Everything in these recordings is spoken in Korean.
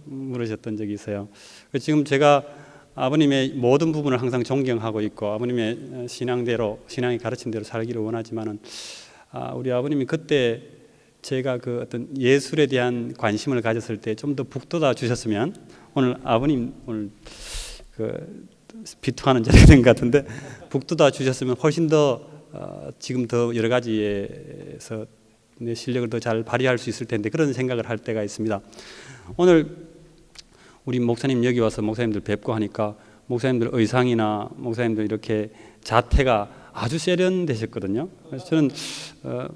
물으셨던 적이 있어요. 지금 제가 아버님의 모든 부분을 항상 존경하고 있고 아버님의 신앙이 가르친 대로 살기를 원하지만은 우리 아버님이 그때 제가 그 어떤 예술에 대한 관심을 가졌을 때 좀 더 북돋아 주셨으면 오늘 아버님 오늘 그 비투하는 자리가 된 것 같은데 북돋아 주셨으면 훨씬 더 지금 더 여러 가지에서 내 실력을 더 잘 발휘할 수 있을 텐데 그런 생각을 할 때가 있습니다. 오늘 우리 목사님 여기 와서 목사님들 뵙고 하니까 목사님들 의상이나 목사님들 이렇게 자태가 아주 세련되셨거든요. 그래서 저는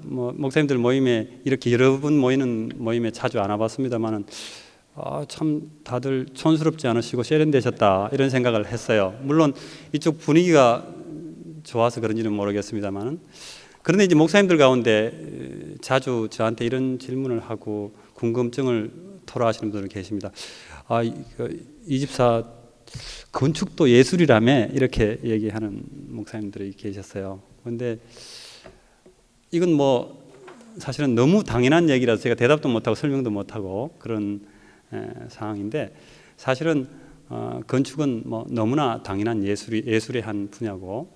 목사님들 모임에 이렇게 여러 분 모이는 모임에 자주 안 와봤습니다만은 참 다들 촌스럽지 않으시고 세련되셨다 이런 생각을 했어요. 물론 이쪽 분위기가 좋아서 그런지는 모르겠습니다만은 그런데 이제 목사님들 가운데 자주 저한테 이런 질문을 하고 궁금증을 토로하시는 분들 계십니다. 이 집사 건축도 예술이라며 이렇게 얘기하는 목사님들이 계셨어요. 그런데 이건 뭐 사실은 너무 당연한 얘기라서 제가 대답도 못하고 설명도 못하고 그런 상황인데 사실은 건축은 뭐 너무나 당연한 예술의 한 분야고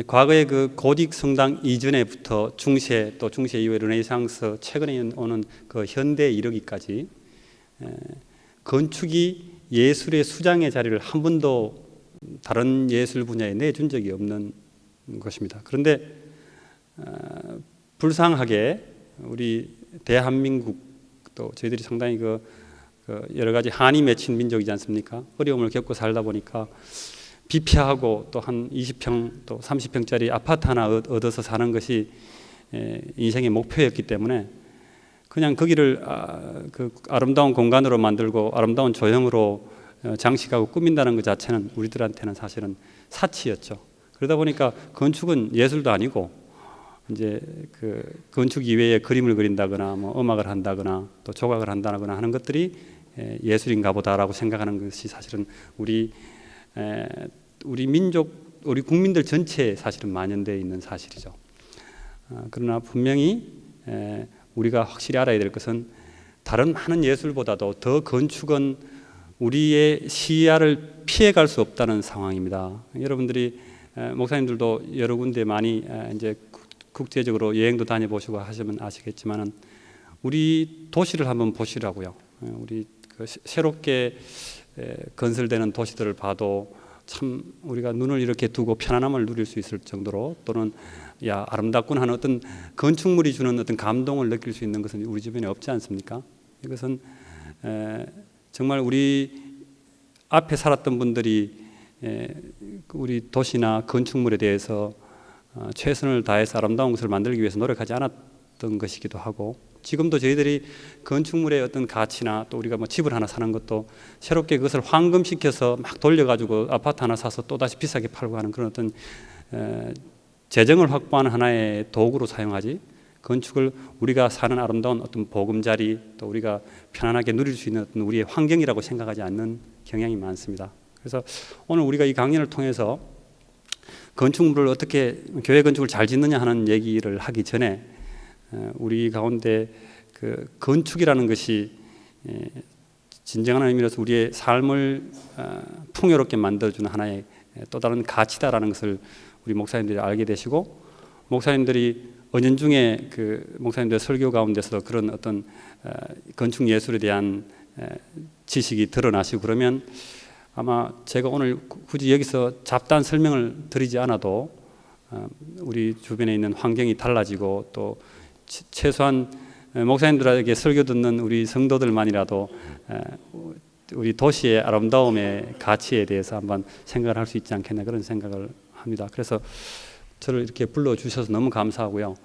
과거에 그 고딕 성당 이전에부터 중세 또 중세 이후에 르네상스 최근에 오는 그 현대에 이르기까지 건축이 예술의 수장의 자리를 한 번도 다른 예술 분야에 내준 적이 없는 것입니다. 그런데 불쌍하게 우리 대한민국 또 저희들이 상당히 그 여러 가지 한이 맺힌 민족이지 않습니까? 어려움을 겪고 살다 보니까 비피하고 또 한 20평 또 30평짜리 아파트 하나 얻어서 사는 것이 인생의 목표였기 때문에 그냥 거기를 그 아름다운 공간으로 만들고 아름다운 조형으로 장식하고 꾸민다는 것 자체는 우리들한테는 사실은 사치였죠. 그러다 보니까 건축은 예술도 아니고 이제 그 건축 이외에 그림을 그린다거나 뭐 음악을 한다거나 또 조각을 한다거나 하는 것들이 예술인가 보다라고 생각하는 것이 사실은 우리 민족, 우리 국민들 전체에 사실은 만연되어 있는 사실이죠. 그러나 분명히 우리가 확실히 알아야 될 것은 다른 많은 예술보다도 더 건축은 우리의 시야를 피해갈 수 없다는 상황입니다. 여러분들이 목사님들도 여러 군데 많이 이제 국제적으로 여행도 다녀보시고 하시면 아시겠지만은 우리 도시를 한번 보시라고요. 우리 그 새롭게 건설되는 도시들을 봐도 참 우리가 눈을 이렇게 두고 편안함을 누릴 수 있을 정도로 또는 야 아름답군 하는 어떤 건축물이 주는 어떤 감동을 느낄 수 있는 것은 우리 주변에 없지 않습니까? 이것은 정말 우리 앞에 살았던 분들이 우리 도시나 건축물에 대해서 최선을 다해서 아름다운 것을 만들기 위해서 노력하지 않았던 것이기도 하고 지금도 저희들이 건축물의 어떤 가치나 또 우리가 뭐 집을 하나 사는 것도 새롭게 그것을 황금시켜서 막 돌려가지고 아파트 하나 사서 또다시 비싸게 팔고 하는 그런 어떤 재정을 확보하는 하나의 도구로 사용하지 건축을 우리가 사는 아름다운 어떤 보금자리 또 우리가 편안하게 누릴 수 있는 어떤 우리의 환경이라고 생각하지 않는 경향이 많습니다. 그래서 오늘 우리가 이 강연을 통해서 건축물을 어떻게 교회 건축을 잘 짓느냐 하는 얘기를 하기 전에 우리 가운데 그 건축이라는 것이 진정한 의미로서 우리의 삶을 풍요롭게 만들어주는 하나의 또 다른 가치다라는 것을 우리 목사님들이 알게 되시고 목사님들이 은연중에 그 목사님들 설교 가운데서도 그런 어떤 건축 예술에 대한 지식이 드러나시고 그러면 아마 제가 오늘 굳이 여기서 잡다한 설명을 드리지 않아도 우리 주변에 있는 환경이 달라지고 또 최소한 목사님들에게 설교 듣는 우리 성도들만이라도 우리 도시의 아름다움의 가치에 대해서 한번 생각을 할 수 있지 않겠나 그런 생각을 합니다. 그래서 저를 이렇게 불러주셔서 너무 감사하고요.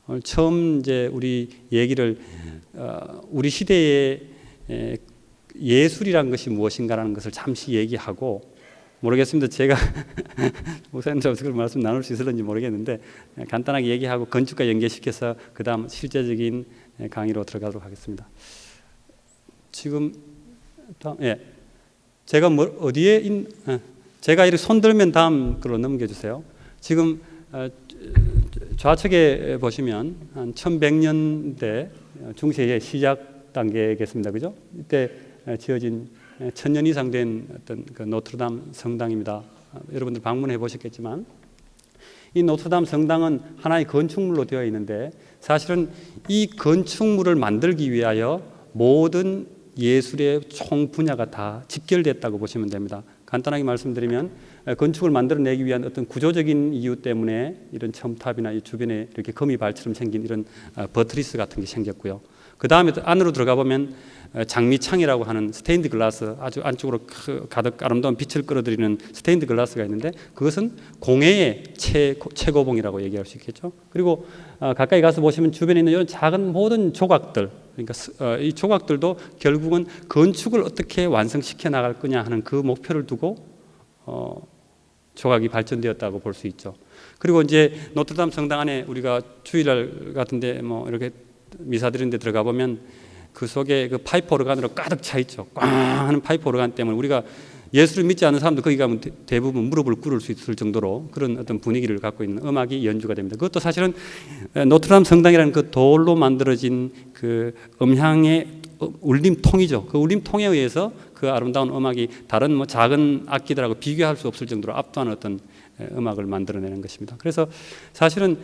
오늘 처음 이제 우리 얘기를 우리 시대의 예술이란 것이 무엇인가라는 것을 잠시 얘기하고 모르겠습니다. 제가 목사님들하고 그런 말씀 나눌 수 있을지 모르겠는데 간단하게 얘기하고 건축과 연계시켜서 그 다음 실제적인 강의로 들어가도록 하겠습니다. 지금 제가 어디에 제가 이렇게 손 들면 다음 걸로 넘겨주세요. 지금 좌측에 보시면 한 1100년대 중세에 시작 단계겠습니다. 그죠? 이때 지어진 1000년 이상 된 어떤 그 노트르담 성당입니다. 여러분들 방문해 보셨겠지만 이 노트르담 성당은 하나의 건축물로 되어 있는데 사실은 이 건축물을 만들기 위하여 모든 예술의 총 분야가 다 집결됐다고 보시면 됩니다. 간단하게 말씀드리면 건축을 만들어내기 위한 어떤 구조적인 이유 때문에 이런 첨탑이나 이 주변에 이렇게 거미발처럼 생긴 이런 버트리스 같은 게 생겼고요. 그 다음에 안으로 들어가 보면 장미창이라고 하는 스테인드 글라스, 아주 안쪽으로 가득 아름다운 빛을 끌어들이는 스테인드 글라스가 있는데 그것은 공예의 최고봉이라고 얘기할 수 있겠죠. 그리고 가까이 가서 보시면 주변에 있는 이런 작은 모든 조각들, 그러니까 이 조각들도 결국은 건축을 어떻게 완성시켜 나갈 거냐 하는 그 목표를 두고 조각이 발전되었다고 볼 수 있죠. 그리고 이제 노트르담 성당 안에 우리가 주일날 같은데 뭐 이렇게 미사 드리는 데 들어가 보면 그 속에 그 파이프 오르간으로 가득 차 있죠. 꽝 하는 파이프 오르간 때문에 우리가 예수를 믿지 않는 사람도 거기 가면 대부분 무릎을 꿇을 수 있을 정도로 그런 어떤 분위기를 갖고 있는 음악이 연주가 됩니다. 그것도 사실은 노트르담 성당이라는 그 돌로 만들어진 그 음향의 울림통이죠. 그 울림통에 의해서 그 아름다운 음악이 다른 뭐 작은 악기들하고 비교할 수 없을 정도로 압도하는 어떤 음악을 만들어내는 것입니다. 그래서 사실은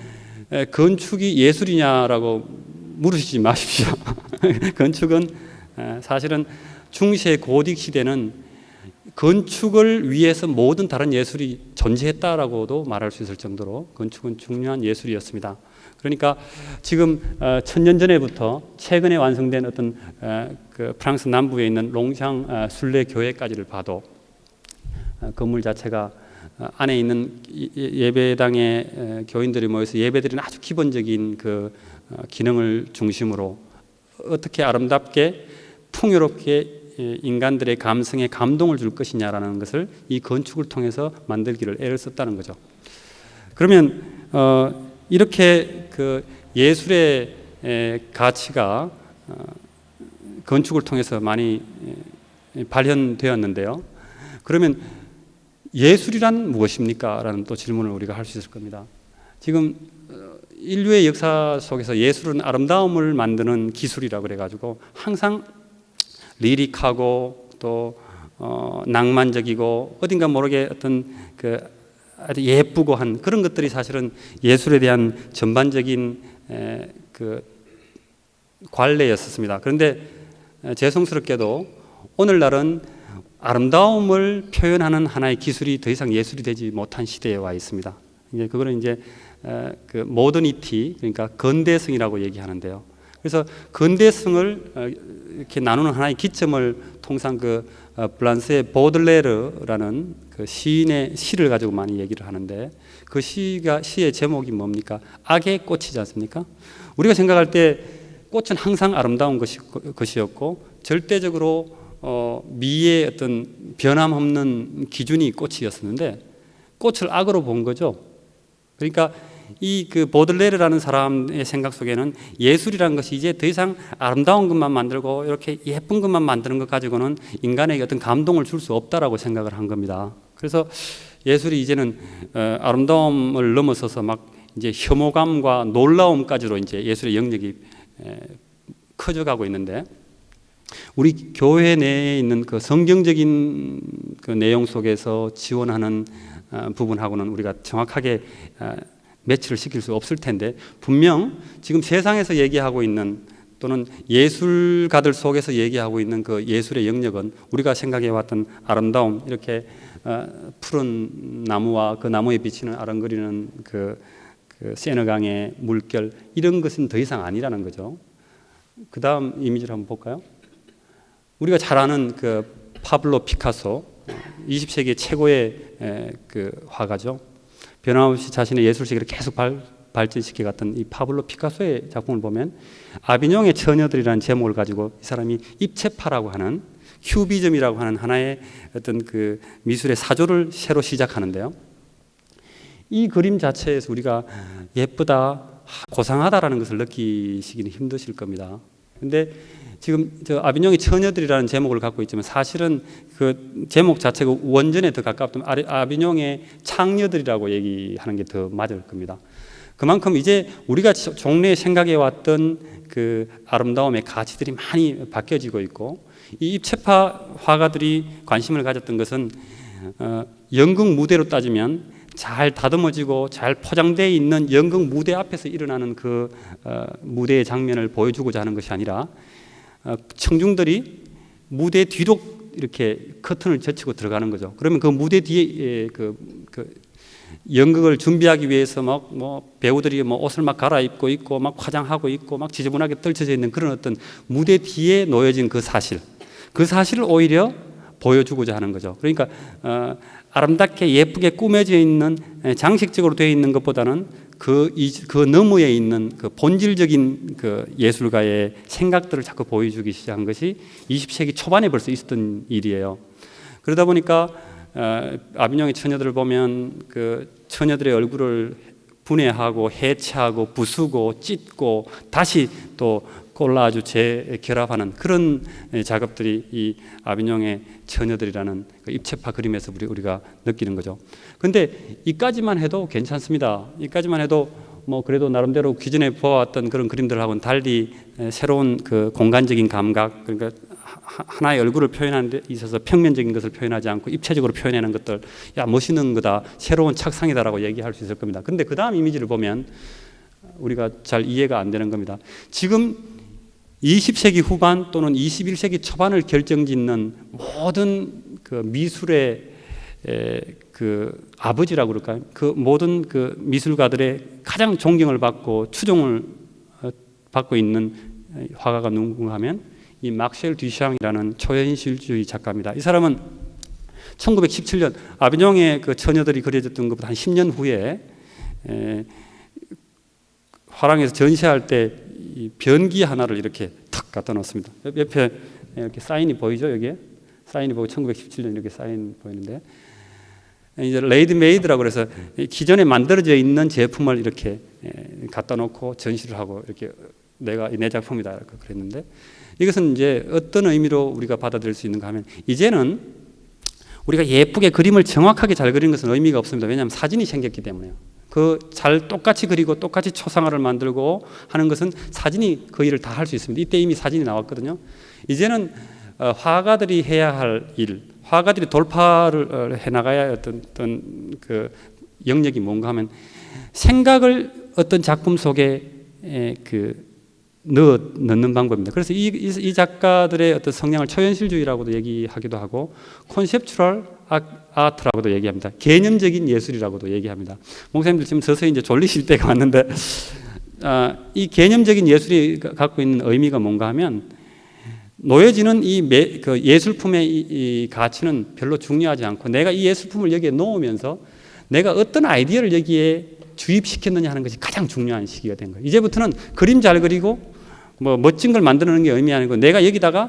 건축이 예술이냐라고 물으시지 마십시오. 건축은 사실은 중세 고딕 시대는 건축을 위해서 모든 다른 예술이 존재했다라고도 말할 수 있을 정도로 건축은 중요한 예술이었습니다. 그러니까 지금 1000년 전에부터 최근에 완성된 어떤 그 프랑스 남부에 있는 롱샹 순례 교회까지를 봐도 건물 자체가 안에 있는 예배당에 교인들이 모여서 예배드리는 아주 기본적인 그 기능을 중심으로 어떻게 아름답게 풍요롭게 인간들의 감성에 감동을 줄 것이냐라는 것을 이 건축을 통해서 만들기를 애를 썼다는 거죠. 그러면 이렇게 그 예술의 가치가 건축을 통해서 많이 발현되었는데요. 그러면 예술이란 무엇입니까? 라는 또 질문을 우리가 할 수 있을 겁니다. 지금 인류의 역사 속에서 예술은 아름다움을 만드는 기술이라고 그래가지고 항상 리릭하고 또 낭만적이고 어딘가 모르게 어떤 그 아주 예쁘고 한 그런 것들이 사실은 예술에 대한 전반적인 그 관례였습니다. 그런데 죄송스럽게도 오늘날은 아름다움을 표현하는 하나의 기술이 더 이상 예술이 되지 못한 시대에 와 있습니다. 이제 그거는 이제 그 모더니티, 그러니까 근대성이라고 얘기하는데요. 그래서 근대성을 이렇게 나누는 하나의 기점을 통상 그 프랑스의 보들레르라는 그 시인의 시를 가지고 많이 얘기를 하는데 그 시의 제목이 뭡니까? 악의 꽃이지 않습니까? 우리가 생각할 때 꽃은 항상 아름다운 것이었고 절대적으로 미의 어떤 변함없는 기준이 꽃이었었는데 꽃을 악으로 본 거죠. 그러니까 이 그 보들레르라는 사람의 생각 속에는 예술이라는 것이 이제 더 이상 아름다운 것만 만들고 이렇게 예쁜 것만 만드는 것 가지고는 인간에게 어떤 감동을 줄 수 없다라고 생각을 한 겁니다. 그래서 예술이 이제는 아름다움을 넘어서서 막 이제 혐오감과 놀라움까지로 이제 예술의 영역이 커져가고 있는데 우리 교회 내에 있는 그 성경적인 그 내용 속에서 지원하는 부분하고는 우리가 정확하게 매치를 시킬 수 없을 텐데 분명 지금 세상에서 얘기하고 있는 또는 예술가들 속에서 얘기하고 있는 그 예술의 영역은 우리가 생각해왔던 아름다움 이렇게 푸른 나무와 그 나무에 비치는 아른거리는 그 세너강의 물결 이런 것은 더 이상 아니라는 거죠. 그 다음 이미지를 한번 볼까요? 우리가 잘 아는 그 파블로 피카소 20세기 최고의 그 화가죠. 변함없이 자신의 예술 세계를 계속 발전시켜 갔던 이 파블로 피카소의 작품을 보면 아비뇽의 처녀들이라는 제목을 가지고 이 사람이 입체파라고 하는 큐비즘이라고 하는 하나의 어떤 그 미술의 사조를 새로 시작하는데요. 이 그림 자체에서 우리가 예쁘다, 고상하다라는 것을 느끼시기는 힘드실 겁니다. 그런데 지금 저 아비뇽의 처녀들이라는 제목을 갖고 있지만 사실은 그 제목 자체가 원전에 더 가깝던 아비뇽의 창녀들이라고 얘기하는 게 더 맞을 겁니다. 그만큼 이제 우리가 종래에 생각해 왔던 그 아름다움의 가치들이 많이 바뀌어지고 있고, 이 입체파 화가들이 관심을 가졌던 것은 연극 무대로 따지면 잘 다듬어지고 잘 포장되어 있는 연극 무대 앞에서 일어나는 그 무대의 장면을 보여주고자 하는 것이 아니라, 청중들이 무대 뒤로 이렇게 커튼을 젖히고 들어가는 거죠. 그러면 그 무대 뒤에 그 연극을 준비하기 위해서 막 뭐 배우들이 뭐 옷을 막 갈아입고 있고 막 화장하고 있고 막 지저분하게 떨쳐져 있는 그런 어떤 무대 뒤에 놓여진 그 사실을 오히려 보여주고자 하는 거죠. 그러니까 아름답게 예쁘게 꾸며져 있는, 장식적으로 되어 있는 것보다는 그 너머에 있는 그 본질적인 그 예술가의 생각들을 자꾸 보여주기 시작한 것이 20세기 초반에 벌써 있었던 일이에요. 그러다 보니까 아비뇽의 처녀들을 보면 그 처녀들의 얼굴을 분해하고 해체하고 부수고 찢고 다시 또 콜라주 재결합하는 그런 작업들이 이 아비뇽의 처녀들이라는 그 입체파 그림에서 우리가 느끼는 거죠. 근데 이까지만 해도 괜찮습니다. 이까지만 해도 뭐 그래도 나름대로 기존에 보아왔던 그런 그림들하고는 달리 새로운 그 공간적인 감각, 그러니까 하나의 얼굴을 표현하는 데 있어서 평면적인 것을 표현하지 않고 입체적으로 표현하는 것들, 야 멋있는 거다, 새로운 착상이다라고 얘기할 수 있을 겁니다. 근데 그 다음 이미지를 보면 우리가 잘 이해가 안 되는 겁니다. 지금 20세기 후반 또는 21세기 초반을 결정짓는 모든 그 미술의 그 아버지라고 그럴까요? 그 모든 그 미술가들의 가장 존경을 받고 추종을 받고 있는 화가가 누군가 하면 이 막셀 듀샹이라는 초현실주의 작가입니다. 이 사람은 1917년 아비뇽의 그 처녀들이 그려졌던 것보다 한 10년 후에 화랑에서 전시할 때 이 변기 하나를 이렇게 탁 갖다 놓습니다. 옆에 이렇게 사인이 보이죠? 여기에 사인이 보고 1917년 이렇게 사인 보이는데, 이제 레이드 메이드라고 그래서 기존에 만들어져 있는 제품을 이렇게 갖다 놓고 전시를 하고 이렇게 내 작품이다 이렇게 그랬는데, 이것은 이제 어떤 의미로 우리가 받아들일 수 있는가 하면, 이제는 우리가 예쁘게 그림을 정확하게 잘 그리는 것은 의미가 없습니다. 왜냐하면 사진이 생겼기 때문에요. 그 잘 똑같이 그리고 똑같이 초상화를 만들고 하는 것은 사진이 그 일을 다 할 수 있습니다. 이때 이미 사진이 나왔거든요. 이제는 화가들이 해야 할 일, 화가들이 돌파를 해나가야 어떤 그 영역이 뭔가 하면, 생각을 어떤 작품 속에 넣는 방법입니다. 그래서 이 작가들의 어떤 성향을 초현실주의라고도 얘기하기도 하고, 콘셉추럴 아트라고도 얘기합니다. 개념적인 예술이라고도 얘기합니다. 목사님들 지금 서서히 이제 졸리실 때가 왔는데, 이 개념적인 예술이 갖고 있는 의미가 뭔가 하면, 놓여지는 그 예술품의 이 가치는 별로 중요하지 않고, 내가 이 예술품을 여기에 놓으면서 내가 어떤 아이디어를 여기에 주입시켰느냐 하는 것이 가장 중요한 시기가 된 거예요. 이제부터는 그림 잘 그리고 뭐 멋진 걸 만드는 게 의미 아니고, 내가 여기다가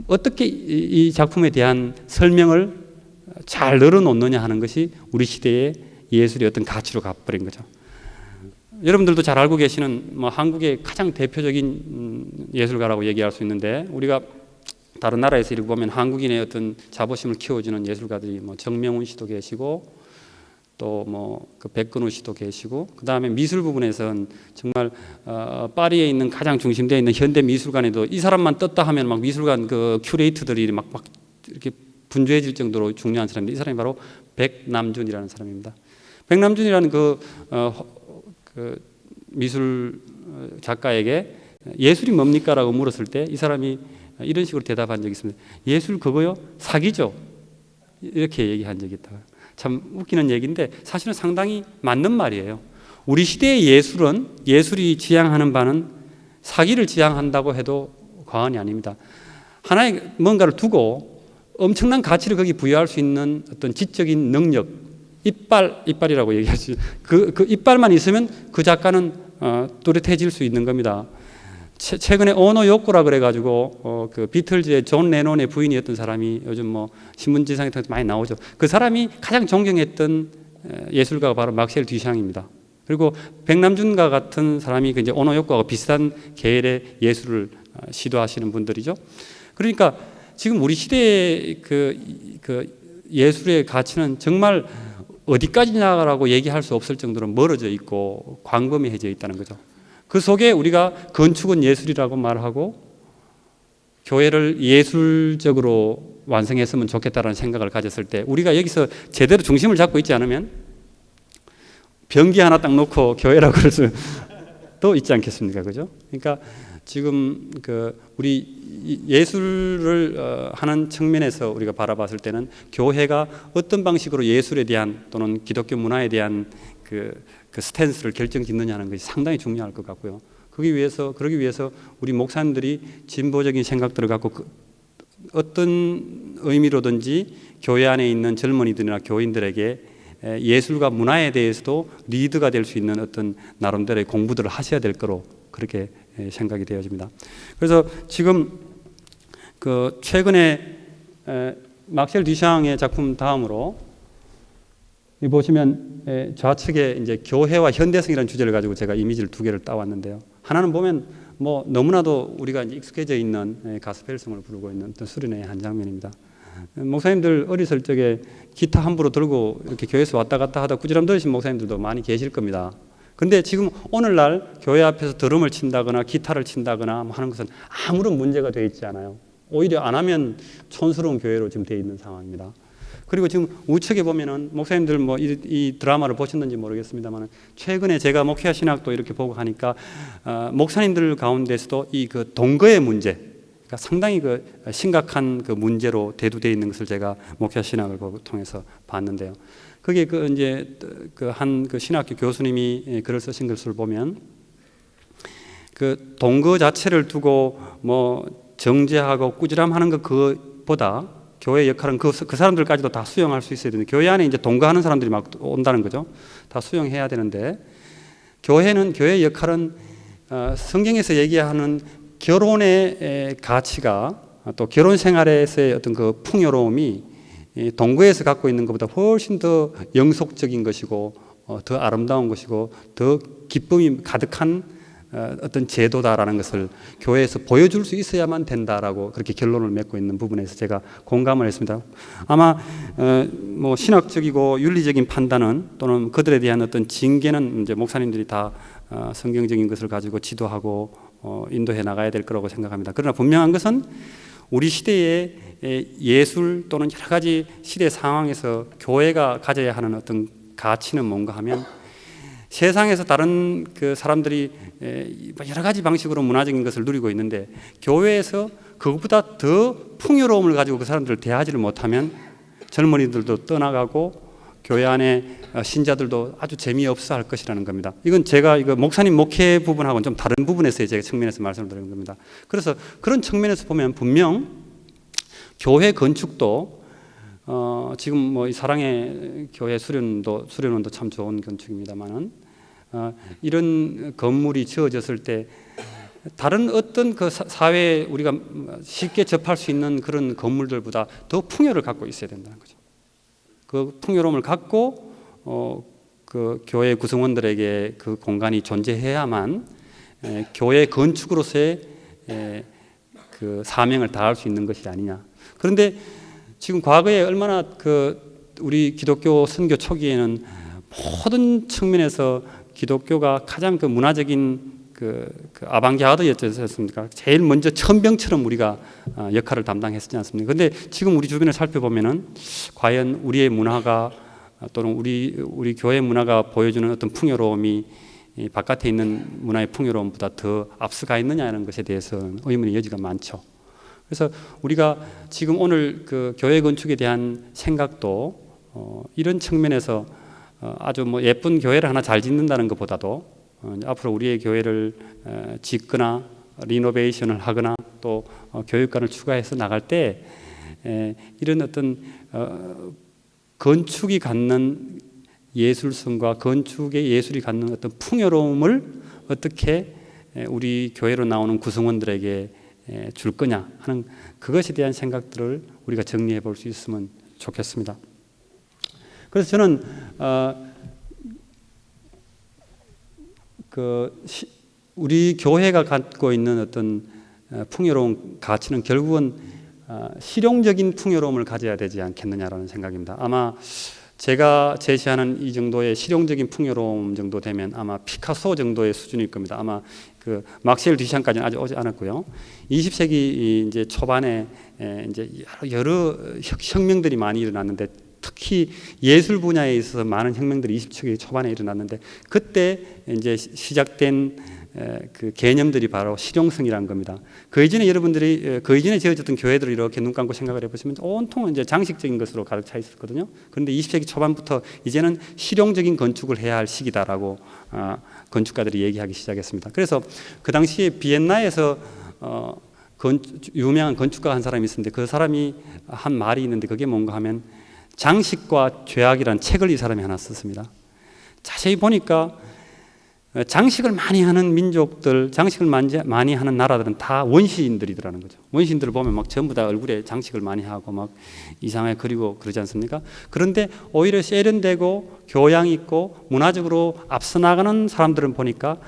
어떻게 이 작품에 대한 설명을 잘 늘어놓느냐 하는 것이 우리 시대의 예술의 어떤 가치로 가버린 거죠. 여러분들도 잘 알고 계시는 뭐 한국의 가장 대표적인 예술가라고 얘기할 수 있는데, 우리가 다른 나라에서 이렇게 보면 한국인의 어떤 자부심을 키워주는 예술가들이 뭐 정명훈 씨도 계시고, 또 뭐 그 백근우 씨도 계시고, 그 다음에 미술 부분에서는 정말 파리에 있는 가장 중심되어 있는 현대 미술관에도 이 사람만 떴다 하면 막 미술관 그 큐레이터들이 막 이렇게 분주해질 정도로 중요한 사람인데, 이 사람이 바로 백남준이라는 사람입니다. 백남준이라는 그 미술 작가에게 예술이 뭡니까라고 물었을 때 이 사람이 이런 식으로 대답한 적이 있습니다. 예술 그거요? 사기죠. 이렇게 얘기한 적이 있다. 참 웃기는 얘기인데 사실은 상당히 맞는 말이에요. 우리 시대의 예술이 지향하는 바는 사기를 지향한다고 해도 과언이 아닙니다. 하나의 뭔가를 두고 엄청난 가치를 거기 부여할 수 있는 어떤 지적인 능력, 이빨이라고 얘기하죠. 그 이빨만 있으면 그 작가는 뚜렷해질 수 있는 겁니다. 최근에 오노 요코라 그래가지고 그 비틀즈의 존 레논의 부인이었던 사람이 요즘 뭐 신문지상에 많이 나오죠. 그 사람이 가장 존경했던 예술가가 바로 막셀 듀샹입니다. 그리고 백남준과 같은 사람이 이제 오노 요코하고 비슷한 계열의 예술을 시도하시는 분들이죠. 그러니까 지금 우리 시대의 그 예술의 가치는 정말 어디까지냐라고 얘기할 수 없을 정도로 멀어져 있고 광범위해져 있다는 거죠. 그 속에 우리가 건축은 예술이라고 말하고 교회를 예술적으로 완성했으면 좋겠다는 생각을 가졌을 때 우리가 여기서 제대로 중심을 잡고 있지 않으면 변기 하나 딱 놓고 교회라고 그럴 수도 있지 않겠습니까? 그죠? 그러니까 지금 우리 예술을 하는 측면에서 우리가 바라봤을 때는 교회가 어떤 방식으로 예술에 대한 또는 기독교 문화에 대한 그 스탠스를 결정짓느냐는 것이 상당히 중요할 것 같고요. 그러기 위해서 우리 목사님들이 진보적인 생각들을 갖고 어떤 의미로든지 교회 안에 있는 젊은이들이나 교인들에게 예술과 문화에 대해서도 리드가 될 수 있는 어떤 나름대로의 공부들을 하셔야 될 거로 그렇게 생각이 되어집니다. 그래서 지금 최근에 막셀 듀샹의 작품 다음으로 보시면 좌측에 이제 교회와 현대성이라는 주제를 가지고 제가 이미지를 두 개를 따왔는데요. 하나는 보면 뭐 너무나도 우리가 이제 익숙해져 있는 가스펠성을 부르고 있는 어떤 수련회의 한 장면입니다. 목사님들 어렸을 적에 기타 함부로 들고 이렇게 교회에서 왔다 갔다 하다 꾸지람 들으신 목사님들도 많이 계실 겁니다. 근데 지금 오늘날 교회 앞에서 드럼을 친다거나 기타를 친다거나 뭐 하는 것은 아무런 문제가 되어 있지 않아요. 오히려 안 하면 촌스러운 교회로 지금 되어 있는 상황입니다. 그리고 지금 우측에 보면은 목사님들 뭐 이 드라마를 보셨는지 모르겠습니다만 최근에 제가 목회와 신학도 이렇게 보고 하니까 목사님들 가운데서도 이 동거의 문제, 그러니까 상당히 심각한 문제로 대두되어 있는 것을 제가 목회와 신학을 통해서 봤는데요. 그게 이제 한 신학교 교수님이 글을 쓰신 것을 보면 동거 자체를 두고 뭐 정죄하고 꾸지람하는 그것보다 교회의 역할은 그 사람들까지도 다 수용할 수 있어야 되는데 교회 안에 이제 동거하는 사람들이 막 온다는 거죠. 다 수용해야 되는데 교회의 역할은 성경에서 얘기하는 결혼의 가치가 또 결혼 생활에서의 어떤 풍요로움이 동거에서 갖고 있는 것보다 훨씬 더 영속적인 것이고 더 아름다운 것이고 더 기쁨이 가득한 어떤 제도다라는 것을 교회에서 보여줄 수 있어야만 된다라고 그렇게 결론을 맺고 있는 부분에서 제가 공감을 했습니다. 아마 뭐 신학적이고 윤리적인 판단은 또는 그들에 대한 어떤 징계는 이제 목사님들이 다 성경적인 것을 가지고 지도하고 인도해 나가야 될 거라고 생각합니다. 그러나 분명한 것은 우리 시대의 예술 또는 여러 가지 시대 상황에서 교회가 가져야 하는 어떤 가치는 뭔가 하면 세상에서 다른 사람들이 여러 가지 방식으로 문화적인 것을 누리고 있는데 교회에서 그것보다 더 풍요로움을 가지고 그 사람들을 대하지를 못하면 젊은이들도 떠나가고 교회 안에 신자들도 아주 재미없어 할 것이라는 겁니다. 이건 제가 목사님 목회 부분하고는 좀 다른 부분에서의 제 측면에서 말씀을 드리는 겁니다. 그래서 그런 측면에서 보면 분명 교회 건축도 지금 뭐 사랑의 교회 수련원도 참 좋은 건축입니다만은 이런 건물이 지어졌을 때 다른 어떤 사회에 우리가 쉽게 접할 수 있는 그런 건물들보다 더 풍요를 갖고 있어야 된다는 거죠. 그 풍요로움을 갖고 교회 구성원들에게 그 공간이 존재해야만 교회 건축으로서의 그 사명을 다할 수 있는 것이 아니냐. 그런데 지금 과거에 얼마나 우리 기독교 선교 초기에는 모든 측면에서 기독교가 가장 문화적인 아방가르드였지 않습니까? 제일 먼저 천병처럼 우리가 역할을 담당했었지 않습니까? 그런데 지금 우리 주변을 살펴보면은 과연 우리의 문화가 또는 우리 교회 문화가 보여주는 어떤 풍요로움이 바깥에 있는 문화의 풍요로움보다 더 앞서가 있느냐는 것에 대해서는 의문의 여지가 많죠. 그래서 우리가 지금 오늘 교회 건축에 대한 생각도 이런 측면에서 아주 뭐 예쁜 교회를 하나 잘 짓는다는 것보다도 앞으로 우리의 교회를 짓거나 리노베이션을 하거나 또 교육관을 추가해서 나갈 때 이런 어떤 건축이 갖는 예술성과 건축의 예술이 갖는 어떤 풍요로움을 어떻게 우리 교회로 나오는 구성원들에게 줄 거냐 하는 그것에 대한 생각들을 우리가 정리해 볼 수 있으면 좋겠습니다. 그래서 저는 우리 교회가 갖고 있는 어떤 풍요로운 가치는 결국은 실용적인 풍요로움을 가져야 되지 않겠느냐라는 생각입니다. 아마 제가 제시하는 이 정도의 실용적인 풍요로움 정도 되면 아마 피카소 정도의 수준일 겁니다. 아마 그 막셀 듀샹까지는 아직 오지 않았고요. 20세기 이제 초반에 이제 여러 혁명들이 많이 일어났는데, 특히 예술 분야에 있어서 많은 혁명들이 20세기 초반에 일어났는데, 그때 이제 시작된 그 개념들이 바로 실용성이라는 겁니다. 그 이전에 여러분들이 그 이전에 지어졌던 교회들을 이렇게 눈 감고 생각을 해보시면 온통 이제 장식적인 것으로 가득 차 있었거든요. 그런데 20세기 초반부터 이제는 실용적인 건축을 해야 할 시기다라고 건축가들이 얘기하기 시작했습니다. 그래서 그 당시에 비엔나에서 유명한 건축가 한 사람이 있었는데, 그 사람이 한 말이 있는데 그게 뭔가 하면 장식과 죄악이라는 책을 이 사람이 하나 썼습니다. 자세히 보니까 장식을 많이 하는 민족들, 장식을 많이 하는 나라들은 다 원시인들이더라는 거죠. 원시인들을 보면 막 전부 다 얼굴에 장식을 많이 하고 막 이상하게 그리고 그러지 않습니까? 그런데 오히려 세련되고 교양 있고 문화적으로 앞서 나가는 사람들은 보니까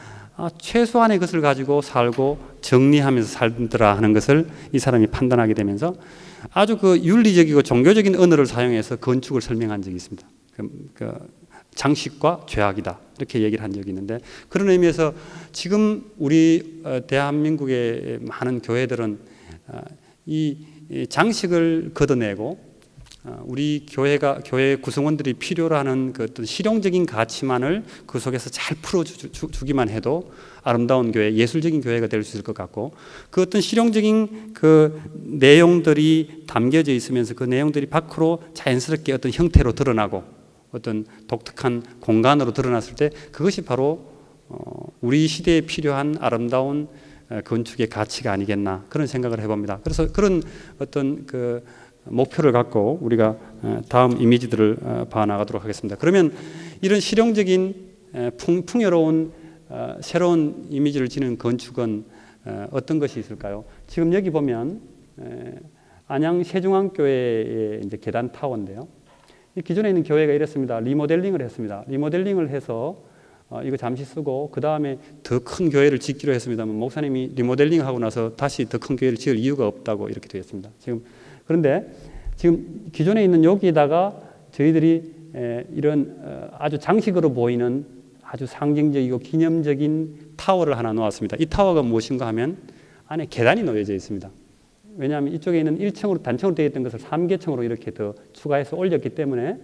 최소한의 것을 가지고 살고 정리하면서 살더라 하는 것을 이 사람이 판단하게 되면서 아주 그 윤리적이고 종교적인 언어를 사용해서 건축을 설명한 적이 있습니다. 장식과 죄악이다, 이렇게 얘기를 한 적이 있는데, 그런 의미에서 지금 우리 대한민국의 많은 교회들은 이 장식을 걷어내고 우리 교회 구성원들이 필요로 하는 그 어떤 실용적인 가치만을 그 속에서 잘 풀어주기만 해도 아름다운 교회, 예술적인 교회가 될 수 있을 것 같고, 그 어떤 실용적인 그 내용들이 담겨져 있으면서 그 내용들이 밖으로 자연스럽게 어떤 형태로 드러나고 어떤 독특한 공간으로 드러났을 때 그것이 바로 우리 시대에 필요한 아름다운 건축의 가치가 아니겠나, 그런 생각을 해봅니다. 그래서 그런 어떤 그 목표를 갖고 우리가 다음 이미지들을 봐나가도록 하겠습니다. 그러면 이런 실용적인 풍요로운 새로운 이미지를 지닌 건축은 어떤 것이 있을까요? 지금 여기 보면 안양 세중앙교회의 이제 계단 타워인데요. 기존에 있는 교회가 이랬습니다. 리모델링을 했습니다. 리모델링을 해서 이거 잠시 쓰고 그 다음에 더 큰 교회를 짓기로 했습니다만, 목사님이 리모델링하고 나서 다시 더 큰 교회를 지을 이유가 없다고 이렇게 되어 있습니다. 그런데 지금 기존에 있는 여기에다가 저희들이 이런 아주 장식으로 보이는 아주 상징적이고 기념적인 타워를 하나 놓았습니다. 이 타워가 무엇인가 하면 안에 계단이 놓여져 있습니다. 왜냐하면 이쪽에 있는 1층으로 단층으로 되어 있던 것을 3계층으로 이렇게 더 추가해서 올렸기 때문에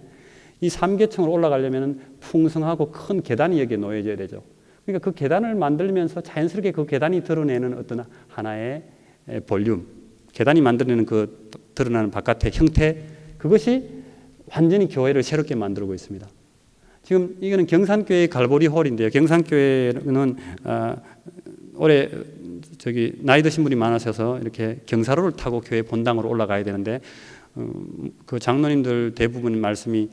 이 3계층으로 올라가려면 풍성하고 큰 계단이 여기에 놓여져야 되죠. 그러니까 그 계단을 만들면서 자연스럽게 그 계단이 드러내는 어떤 하나의 볼륨, 계단이 만들어내는 그 드러나는 바깥의 형태, 그것이 완전히 교회를 새롭게 만들고 있습니다. 지금 이거는 경산교회 갈보리 홀인데요. 경산교회는 올해 나이 드신 분이 많으셔서 이렇게 경사로를 타고 교회 본당으로 올라가야 되는데, 그 장로님들 대부분 말씀이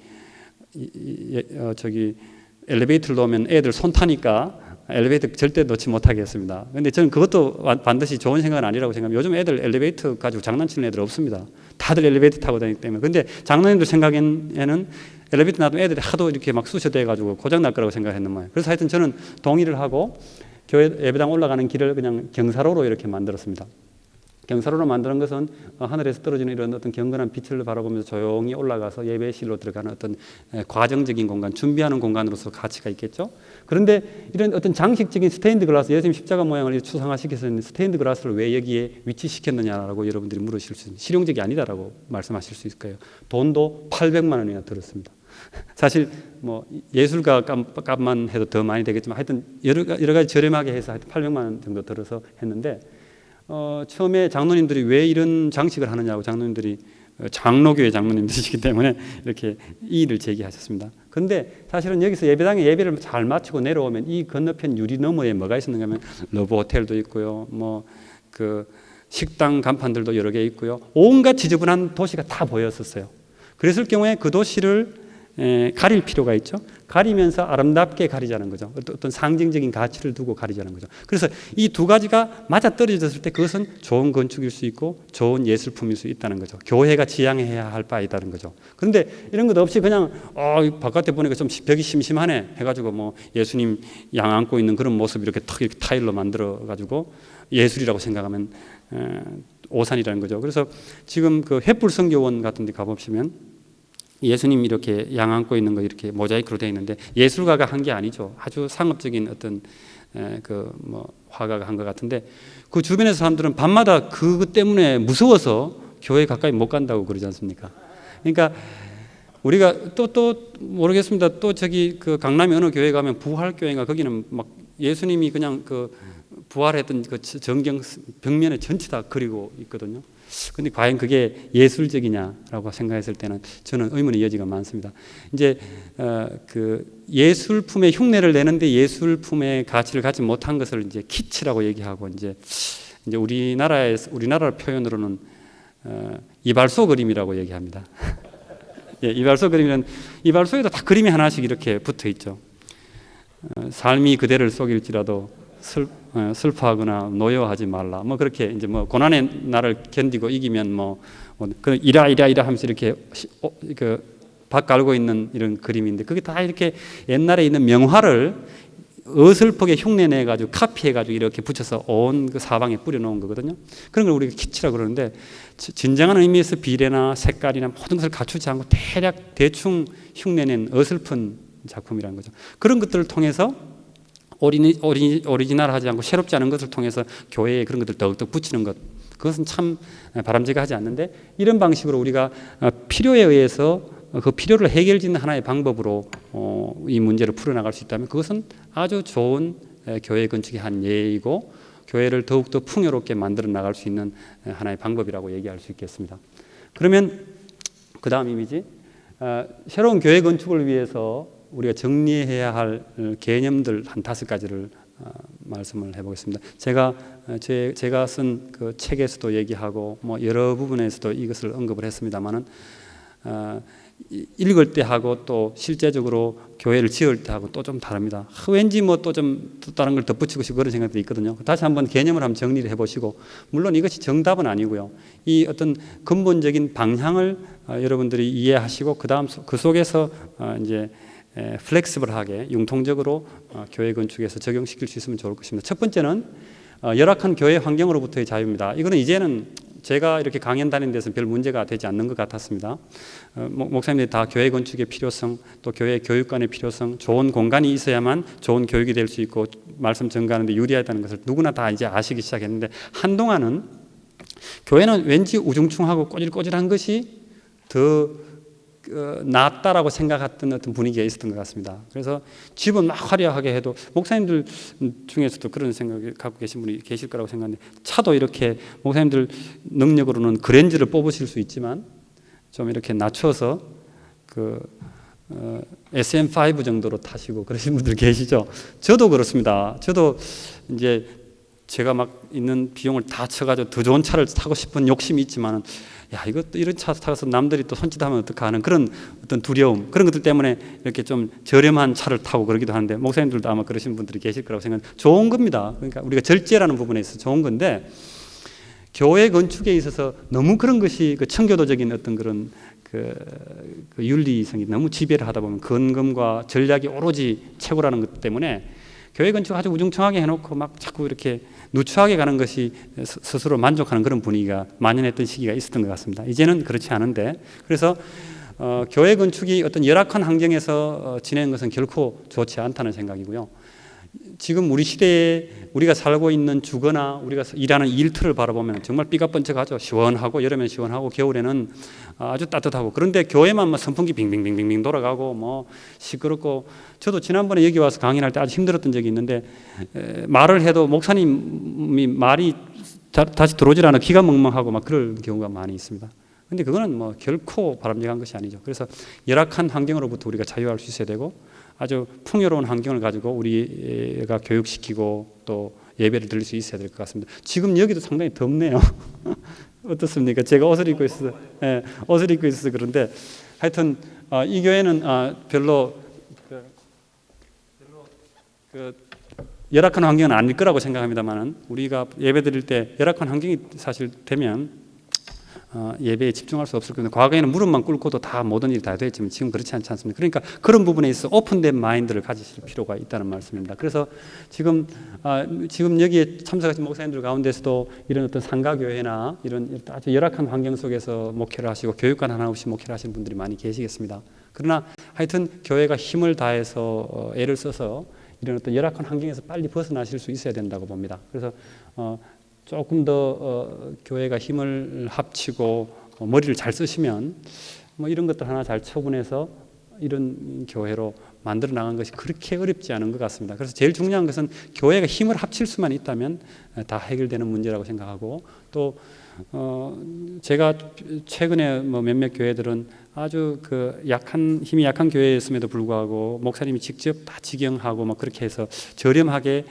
엘리베이터를 놓으면 애들 손 타니까 엘리베이터 절대 놓지 못하게 했습니다. 근데 저는 그것도 반드시 좋은 생각은 아니라고 생각합니다. 요즘 애들 엘리베이터 가지고 장난치는 애들 없습니다. 다들 엘리베이터 타고 다니기 때문에. 근데 장로님들 생각에는 엘리베이터 놔두면 애들이 하도 이렇게 막 쑤셔대가지고 고장 날 거라고 생각했는 거예요. 그래서 하여튼 저는 동의를 하고 교회 예배당 올라가는 길을 그냥 경사로로 이렇게 만들었습니다. 경사로로 만드는 것은 하늘에서 떨어지는 이런 어떤 경건한 빛을 바라보면서 조용히 올라가서 예배실로 들어가는 어떤 과정적인 공간, 준비하는 공간으로서 가치가 있겠죠. 그런데 이런 어떤 장식적인 스테인드 글라스, 예수님 십자가 모양을 추상화시켜서 있는 스테인드 글라스를 왜 여기에 위치시켰느냐라고 여러분들이 물으실 수 있는, 실용적이 아니다라고 말씀하실 수 있을 거예요. 돈도 800만 원이나 들었습니다. 사실 뭐 예술가 값만 해도 더 많이 되겠지만 하여튼 여러 가지 저렴하게 해서 하여튼 800만 원 정도 들어서 했는데, 처음에 장로님들이 왜 이런 장식을 하느냐고, 장로님들이 장로교회 장로님들이시기 때문에 이렇게 이의를 제기하셨습니다. 그런데 사실은 여기서 예배당에 예배를 잘 마치고 내려오면 이 건너편 유리 너머에 뭐가 있었는가 하면 러브 호텔도 있고요, 뭐 그 식당 간판들도 여러 개 있고요, 온갖 지저분한 도시가 다 보였었어요. 그랬을 경우에 그 도시를 가릴 필요가 있죠. 가리면서 아름답게 가리자는 거죠. 어떤 상징적인 가치를 두고 가리자는 거죠. 그래서 이 두 가지가 맞아떨어졌을 때 그것은 좋은 건축일 수 있고 좋은 예술품일 수 있다는 거죠. 교회가 지향해야 할 바이다는 거죠. 그런데 이런 것 없이 그냥 바깥에 보니까 좀 벽이 심심하네 해가지고 뭐 예수님 양 안고 있는 그런 모습 이렇게 탁 이렇게 타일로 만들어가지고 예술이라고 생각하면 오산이라는 거죠. 그래서 지금 그 횃불 선교원 같은 데 가보시면 예수님 이렇게 양 안고 있는 거 이렇게 모자이크로 되어 있는데 예술가가 한 게 아니죠. 아주 상업적인 어떤 그 뭐 화가가 한 것 같은데 그 주변의 사람들은 밤마다 그것 때문에 무서워서 교회 가까이 못 간다고 그러지 않습니까? 그러니까 우리가 또 모르겠습니다. 또 저기 그 강남에 어느 교회 가면 부활교회인가 거기는 막 예수님이 그냥 그 부활했던 그 전경 벽면에 전체 다 그리고 있거든요. 근데 과연 그게 예술적이냐라고 생각했을 때는 저는 의문의 여지가 많습니다. 이제 그 예술품의 흉내를 내는데 예술품의 가치를 갖지 못한 것을 이제 키치라고 얘기하고 이제 우리나라 표현으로는 이발소 그림이라고 얘기합니다. 예, 이발소 그림은 이발소에도 다 그림이 하나씩 이렇게 붙어 있죠. 삶이 그대를 속일지라도 슬퍼하거나 노여하지 말라. 뭐 그렇게 이제 뭐 고난의 날을 견디고 이기면 그 이라 하면서 이렇게 박 갈고 있는 이런 그림인데 그게 다 이렇게 옛날에 있는 명화를 어설프게 흉내내 가지고 카피해 가지고 이렇게 붙여서 온 그 사방에 뿌려 놓은 거거든요. 그런 걸 우리가 키치라고 그러는데 진정한 의미에서 비례나 색깔이나 모든 것을 갖추지 않고 대충 흉내낸 어설픈 작품이라는 거죠. 그런 것들을 통해서 오리지널하지 않고 새롭지 않은 것을 통해서 교회에 그런 것들 더욱더 붙이는 것, 그것은 참 바람직하지 않는데 이런 방식으로 우리가 필요에 의해서 그 필요를 해결짓는 하나의 방법으로 이 문제를 풀어나갈 수 있다면 그것은 아주 좋은 교회 건축의 한 예이고 교회를 더욱더 풍요롭게 만들어 나갈 수 있는 하나의 방법이라고 얘기할 수 있겠습니다. 그러면 그 다음 이미지, 새로운 교회 건축을 위해서 우리가 정리해야 할 개념들 한 5가지를 말씀을 해보겠습니다. 제가 쓴 그 책에서도 얘기하고 뭐 여러 부분에서도 이것을 언급을 했습니다만은 읽을 때 하고 또 실제적으로 교회를 지을 때 하고 또 좀 다릅니다. 왠지 뭐 또 좀 다른 걸 덧붙이고 싶고 그런 생각도 있거든요. 다시 한번 개념을 한번 정리를 해보시고 물론 이것이 정답은 아니고요. 이 어떤 근본적인 방향을 여러분들이 이해하시고 그다음 그 속에서 이제 플렉시블하게 융통적으로 교회 건축에서 적용시킬 수 있으면 좋을 것입니다. 첫 번째는 열악한 교회 환경으로부터의 자유입니다. 이거는 이제는 제가 이렇게 강연 다니는 데서는 별 문제가 되지 않는 것 같았습니다. 목사님들이 다 교회 건축의 필요성, 또 교회 교육관의 필요성, 좋은 공간이 있어야만 좋은 교육이 될 수 있고 말씀 전가하는 데 유리하다는 것을 누구나 다 이제 아시기 시작했는데 한동안은 교회는 왠지 우중충하고 꼬질꼬질한 것이 더 낫다라고 생각했던 어떤 분위기가 있었던 것 같습니다. 그래서 집은 막 화려하게 해도 목사님들 중에서도 그런 생각을 갖고 계신 분이 계실 거라고 생각하는데 차도 이렇게 목사님들 능력으로는 그랜저를 뽑으실 수 있지만 좀 이렇게 낮춰서 그 SM5 정도로 타시고 그러신 분들 계시죠. 저도 그렇습니다. 저도 이제 제가 막 있는 비용을 다 쳐가지고 더 좋은 차를 타고 싶은 욕심이 있지만은 야, 이것도 이런 차 타서 남들이 또 손짓하면 어떡하 하는 그런 어떤 두려움, 그런 것들 때문에 이렇게 좀 저렴한 차를 타고 그러기도 하는데 목사님들도 아마 그러신 분들이 계실 거라고 생각합니다. 좋은 겁니다. 그러니까 우리가 절제라는 부분에 있어서 좋은 건데 교회 건축에 있어서 너무 그런 것이 그 청교도적인 어떤 그런 그 윤리성이 너무 지배를 하다 보면 근검과 전략이 오로지 최고라는 것 때문에 교회 건축 아주 우중충하게 해놓고 막 자꾸 이렇게 누추하게 가는 것이 스스로 만족하는 그런 분위기가 만연했던 시기가 있었던 것 같습니다. 이제는 그렇지 않은데 그래서 교회 건축이 어떤 열악한 환경에서 지내는 것은 결코 좋지 않다는 생각이고요. 지금 우리 시대에 우리가 살고 있는 주거나 우리가 일하는 일터를 바라보면 정말 삐까뻔쩍하죠. 시원하고 여름엔 시원하고 겨울에는 아주 따뜻하고 그런데 교회만 뭐 선풍기 빙빙빙빙 돌아가고 뭐 시끄럽고 저도 지난번에 여기 와서 강연할 때 아주 힘들었던 적이 있는데 말을 해도 목사님이 말이 다시 들어오질 않아 귀가 멍멍하고 막 그럴 경우가 많이 있습니다. 근데 그거는 뭐 결코 바람직한 것이 아니죠. 그래서 열악한 환경으로부터 우리가 자유할 수 있어야 되고 아주 풍요로운 환경을 가지고 우리가 교육시키고 또 예배를 드릴 수 있어야 될 것 같습니다. 지금 여기도 상당히 덥네요. 어떻습니까? 제가 옷을 입고 있어서 옷을 입고 있어서 그런데 하여튼 이 교회는 별로 열악한 환경은 아닐 거라고 생각합니다만은 우리가 예배 드릴 때 열악한 환경이 사실 되면 예배에 집중할 수 없을 건데 과거에는 무릎만 꿇고도 다 모든 일이 다 됐지만 지금 그렇지 않지 않습니까? 그러니까 그런 부분에 있어 오픈된 마인드를 가지실 필요가 있다는 말씀입니다. 그래서 지금 여기에 참석하신 목사님들 가운데서도 이런 어떤 상가교회나 이런 아주 열악한 환경 속에서 목회를 하시고 교육관 하나 없이 목회를 하시는 분들이 많이 계시겠습니다. 그러나 하여튼 교회가 힘을 다해서 애를 써서 이런 어떤 열악한 환경에서 빨리 벗어나실 수 있어야 된다고 봅니다. 그래서 조금 더 교회가 힘을 합치고 머리를 잘 쓰시면 뭐 이런 것들 하나 잘 처분해서 이런 교회로 만들어 나간 것이 그렇게 어렵지 않은 것 같습니다. 그래서 제일 중요한 것은 교회가 힘을 합칠 수만 있다면 다 해결되는 문제라고 생각하고 또 제가 최근에 뭐 몇몇 교회들은 아주 힘이 약한 교회였음에도 불구하고 목사님이 직접 다 직영하고 막 그렇게 해서 저렴하게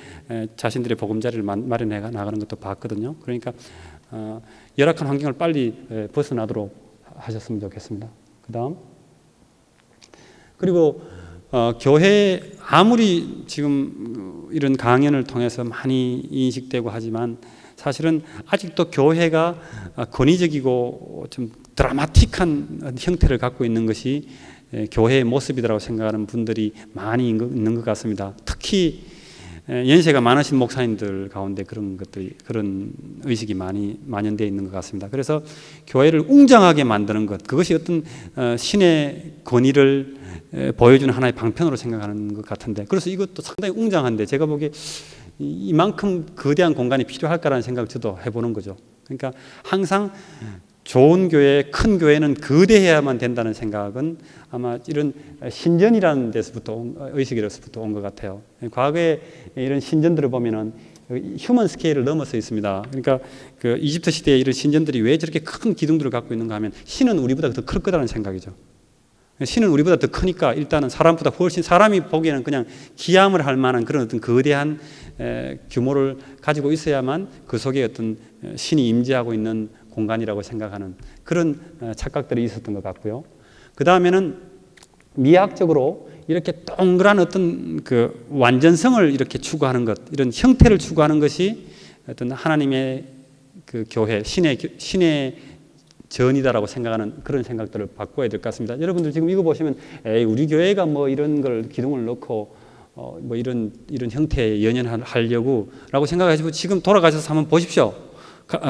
자신들의 보금자리를 마련해 나가는 것도 봤거든요. 그러니까 열악한 환경을 빨리 벗어나도록 하셨으면 좋겠습니다. 그다음 그리고 교회 아무리 지금 이런 강연을 통해서 많이 인식되고 하지만 사실은 아직도 교회가 권위적이고 좀 드라마틱한 형태를 갖고 있는 것이 교회의 모습이라고 생각하는 분들이 많이 있는 것 같습니다. 특히 연세가 많으신 목사님들 가운데 그런 의식이 많이 만연되어 있는 것 같습니다. 그래서 교회를 웅장하게 만드는 것, 그것이 어떤 신의 권위를 보여주는 하나의 방편으로 생각하는 것 같은데, 그래서 이것도 상당히 웅장한데 제가 보기에 이만큼 거대한 공간이 필요할까라는 생각을 저도 해보는 거죠. 그러니까 항상 좋은 교회, 큰 교회는 거대해야만 된다는 생각은 아마 이런 신전이라는 데서부터 의식에서부터 온 것 같아요. 과거에 이런 신전들을 보면은 휴먼 스케일을 넘어서 있습니다. 그러니까 이집트 시대에 이런 신전들이 왜 저렇게 큰 기둥들을 갖고 있는가 하면 신은 우리보다 더 클 거라는 생각이죠. 신은 우리보다 더 크니까 일단은 사람보다 훨씬 사람이 보기에는 그냥 기함을 할 만한 그런 어떤 거대한 규모를 가지고 있어야만 그 속에 어떤 신이 임재하고 있는 공간이라고 생각하는 그런 착각들이 있었던 것 같고요. 그 다음에는 미학적으로 이렇게 동그란 어떤 완전성을 이렇게 추구하는 것, 이런 형태를 추구하는 것이 어떤 하나님의 교회, 신의 전이다라고 생각하는 그런 생각들을 바꿔야 될 것 같습니다. 여러분들 지금 이거 보시면 우리 교회가 뭐 이런 걸 기둥을 넣고 뭐 이런 형태의 연연하려고라고 생각하시고 지금 돌아가셔서 한번 보십시오.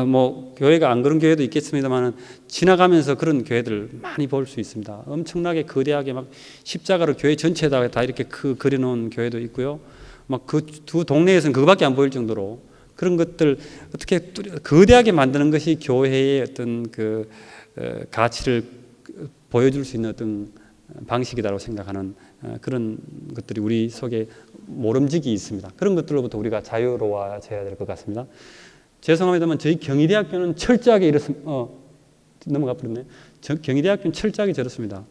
뭐 교회가 안 그런 교회도 있겠습니다만 지나가면서 그런 교회들 많이 볼 수 있습니다. 엄청나게 거대하게 막 십자가로 교회 전체에다가 다 이렇게 그려놓은 교회도 있고요. 막 그 두 동네에서는 그거밖에 안 보일 정도로 그런 것들 어떻게 거대하게 만드는 것이 교회의 어떤 가치를 보여줄 수 있는 어떤 방식이다라고 생각하는 그런 것들이 우리 속에 모름지기 있습니다. 그런 것들로부터 우리가 자유로워져야 될 것 같습니다. 죄송합니다만 저희 경희대학교는 철저하게 넘어가 버렸네요. 경희대학교는 철저하게 저렇습니다.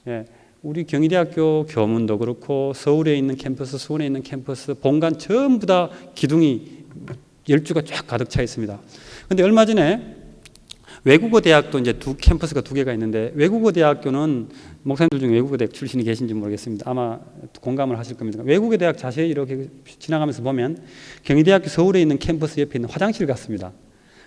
예, 우리 경희대학교 교문도 그렇고 서울에 있는 캠퍼스, 수원에 있는 캠퍼스, 본관 전부 다 기둥이 10주가 쫙 가득 차 있습니다. 그런데 얼마 전에 외국어 대학도 이제 캠퍼스가 2개가 있는데 외국어 대학교는 목사님들 중에 외국어 대학 출신이 계신지 모르겠습니다. 아마 공감을 하실 겁니다. 외국어 대학 자세히 이렇게 지나가면서 보면 경희대학교 서울에 있는 캠퍼스 옆에 있는 화장실 같습니다.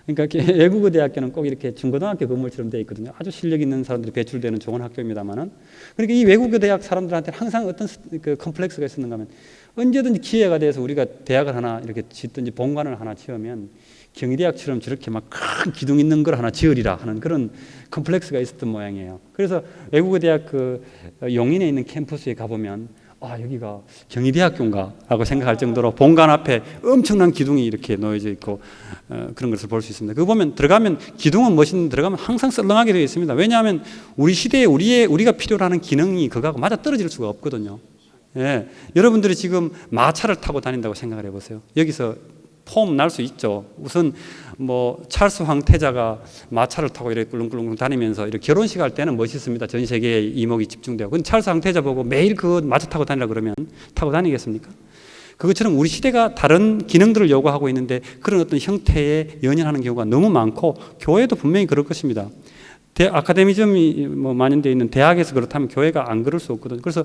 그러니까 외국어 대학교는 꼭 이렇게 중고등학교 건물처럼 되어 있거든요. 아주 실력 있는 사람들이 배출되는 좋은 학교입니다만은 그러니까 이 외국어 대학 사람들한테 항상 어떤 컴플렉스가 있었는가 하면 언제든지 기회가 돼서 우리가 대학을 하나 이렇게 짓든지 본관을 하나 지으면 경희대학처럼 저렇게 막 큰 기둥 있는 걸 하나 지으리라 하는 그런 컴플렉스가 있었던 모양이에요. 그래서 외국어 대학 용인에 있는 캠퍼스에 가보면 여기가 경희대학교인가 라고 생각할 정도로 본관 앞에 엄청난 기둥이 이렇게 놓여져 있고 그런 것을 볼 수 있습니다. 그거 보면 들어가면 기둥은 멋있는데 들어가면 항상 썰렁하게 되어 있습니다. 왜냐하면 우리 시대에 우리가 필요로 하는 기능이 그거하고 맞아 떨어질 수가 없거든요. 예, 여러분들이 지금 마차를 타고 다닌다고 생각을 해보세요. 여기서 폼 날 수 있죠. 우선 뭐 찰스 황태자가 마차를 타고 이렇게 꿀렁꿀렁 다니면서 이렇게 결혼식 할 때는 멋있습니다. 전 세계에 이목이 집중되고. 근데 찰스 황태자 보고 매일 그 마차 타고 다니라 그러면 타고 다니겠습니까? 그것처럼 우리 시대가 다른 기능들을 요구하고 있는데 그런 어떤 형태에 연연하는 경우가 너무 많고 교회도 분명히 그럴 것입니다. 아카데미즘이 뭐 만연되어 있는 대학에서 그렇다면 교회가 안 그럴 수 없거든요. 그래서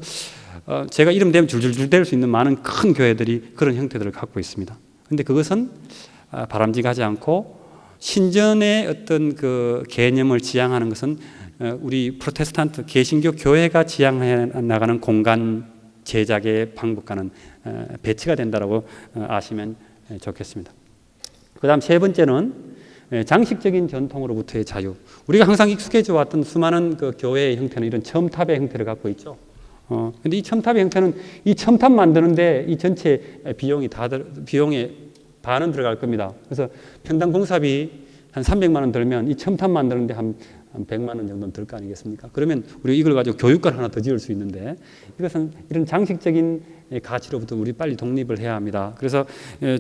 제가 이름 대면 줄줄줄 댈 수 있는 많은 큰 교회들이 그런 형태들을 갖고 있습니다. 그런데 그것은 바람직하지 않고 신전의 어떤 그 개념을 지향하는 것은 우리 프로테스탄트 개신교 교회가 지향해 나가는 공간 제작의 방법과는 배치가 된다라고 아시면 좋겠습니다. 그다음 세 번째는 장식적인 전통으로부터의 자유. 우리가 항상 익숙해져 왔던 수많은 그 교회의 형태는 이런 첨탑의 형태를 갖고 있죠. 근데 이 첨탑의 형태는 이 첨탑 만드는데 이 전체 비용의 반은 들어갈 겁니다. 그래서 평당 공사비 한 300만 원 들면 이 첨탑 만드는데 한 100만 원 정도는 들 거 아니겠습니까? 그러면 우리 이걸 가지고 교육관 하나 더 지을 수 있는데 이것은 이런 장식적인 가치로부터 우리 빨리 독립을 해야 합니다. 그래서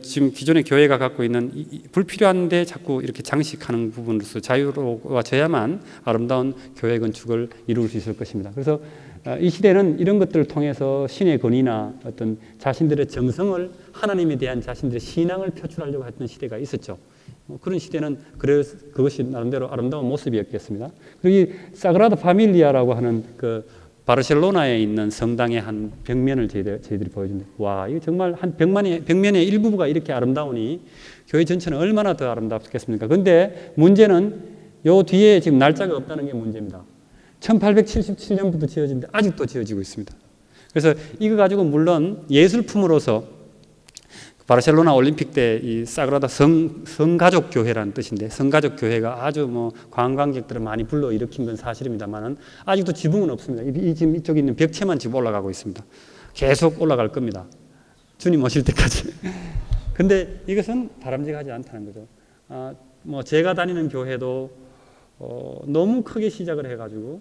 지금 기존의 교회가 갖고 있는 불필요한데 자꾸 이렇게 장식하는 부분으로서 자유로워져야만 아름다운 교회 건축을 이룰 수 있을 것입니다. 그래서 이 시대는 이런 것들을 통해서 신의 권위나 어떤 자신들의 정성을 하나님에 대한 자신들의 신앙을 표출하려고 했던 시대가 있었죠. 그런 시대는 그것이 나름대로 아름다운 모습이었겠습니다. 그리고 이 사그라다 파밀리아라고 하는 그 바르셀로나에 있는 성당의 한 벽면을 저희들이 보여줍니다. 와, 이거 정말 한 벽면의 일부가 이렇게 아름다우니 교회 전체는 얼마나 더 아름답겠습니까? 근데 문제는 요 뒤에 지금 날짜가 없다는 게 문제입니다. 1877년부터 지어진데 아직도 지어지고 있습니다. 그래서 이거 가지고 물론 예술품으로서 바르셀로나 올림픽 때 이 사그라다 성가족 교회라는 뜻인데 성가족 교회가 아주 뭐 관광객들을 많이 불러 일으킨 건 사실입니다만은 아직도 지붕은 없습니다. 지금 이쪽에 있는 벽체만 지금 올라가고 있습니다. 계속 올라갈 겁니다. 주님 오실 때까지. 근데 이것은 바람직하지 않다는 거죠. 뭐 제가 다니는 교회도 너무 크게 시작을 해가지고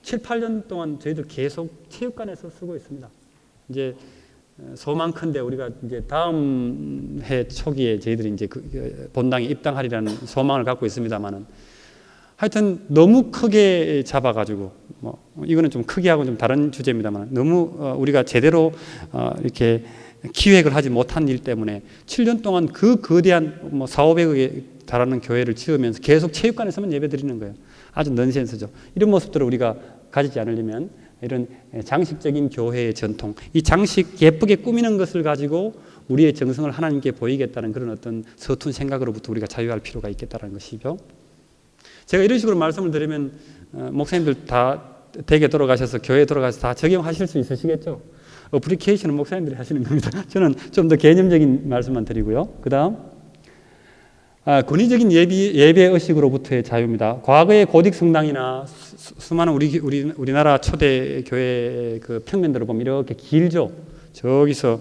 7, 8년 동안 저희들 계속 체육관에서 쓰고 있습니다. 이제 소망컨대 우리가 이제 다음 해 초기에 저희들이 이제 본당에 입당하리라는 소망을 갖고 있습니다만은 하여튼 너무 크게 잡아가지고 뭐 이거는 좀 크기하고 좀 다른 주제입니다만 너무 우리가 제대로 이렇게 기획을 하지 못한 일 때문에 7년 동안 그 거대한 뭐 4,500억에 달하는 교회를 지으면서 계속 체육관에서만 예배 드리는 거예요. 아주 넌센스죠. 이런 모습들을 우리가 가지지 않으려면 이런 장식적인 교회의 전통, 이 장식 예쁘게 꾸미는 것을 가지고 우리의 정성을 하나님께 보이겠다는 그런 어떤 서툰 생각으로부터 우리가 자유할 필요가 있겠다는 것이죠. 제가 이런 식으로 말씀을 드리면 목사님들 다 댁에 돌아가셔서 교회에 돌아가서 다 적용하실 수 있으시겠죠? 어플리케이션은 목사님들이 하시는 겁니다. 저는 좀 더 개념적인 말씀만 드리고요. 그 다음 권위적인 예배 의식으로부터의 자유입니다. 과거의 고딕 성당이나 수많은 우리나라 초대 교회 그 평면들을 보면 이렇게 길죠. 저기서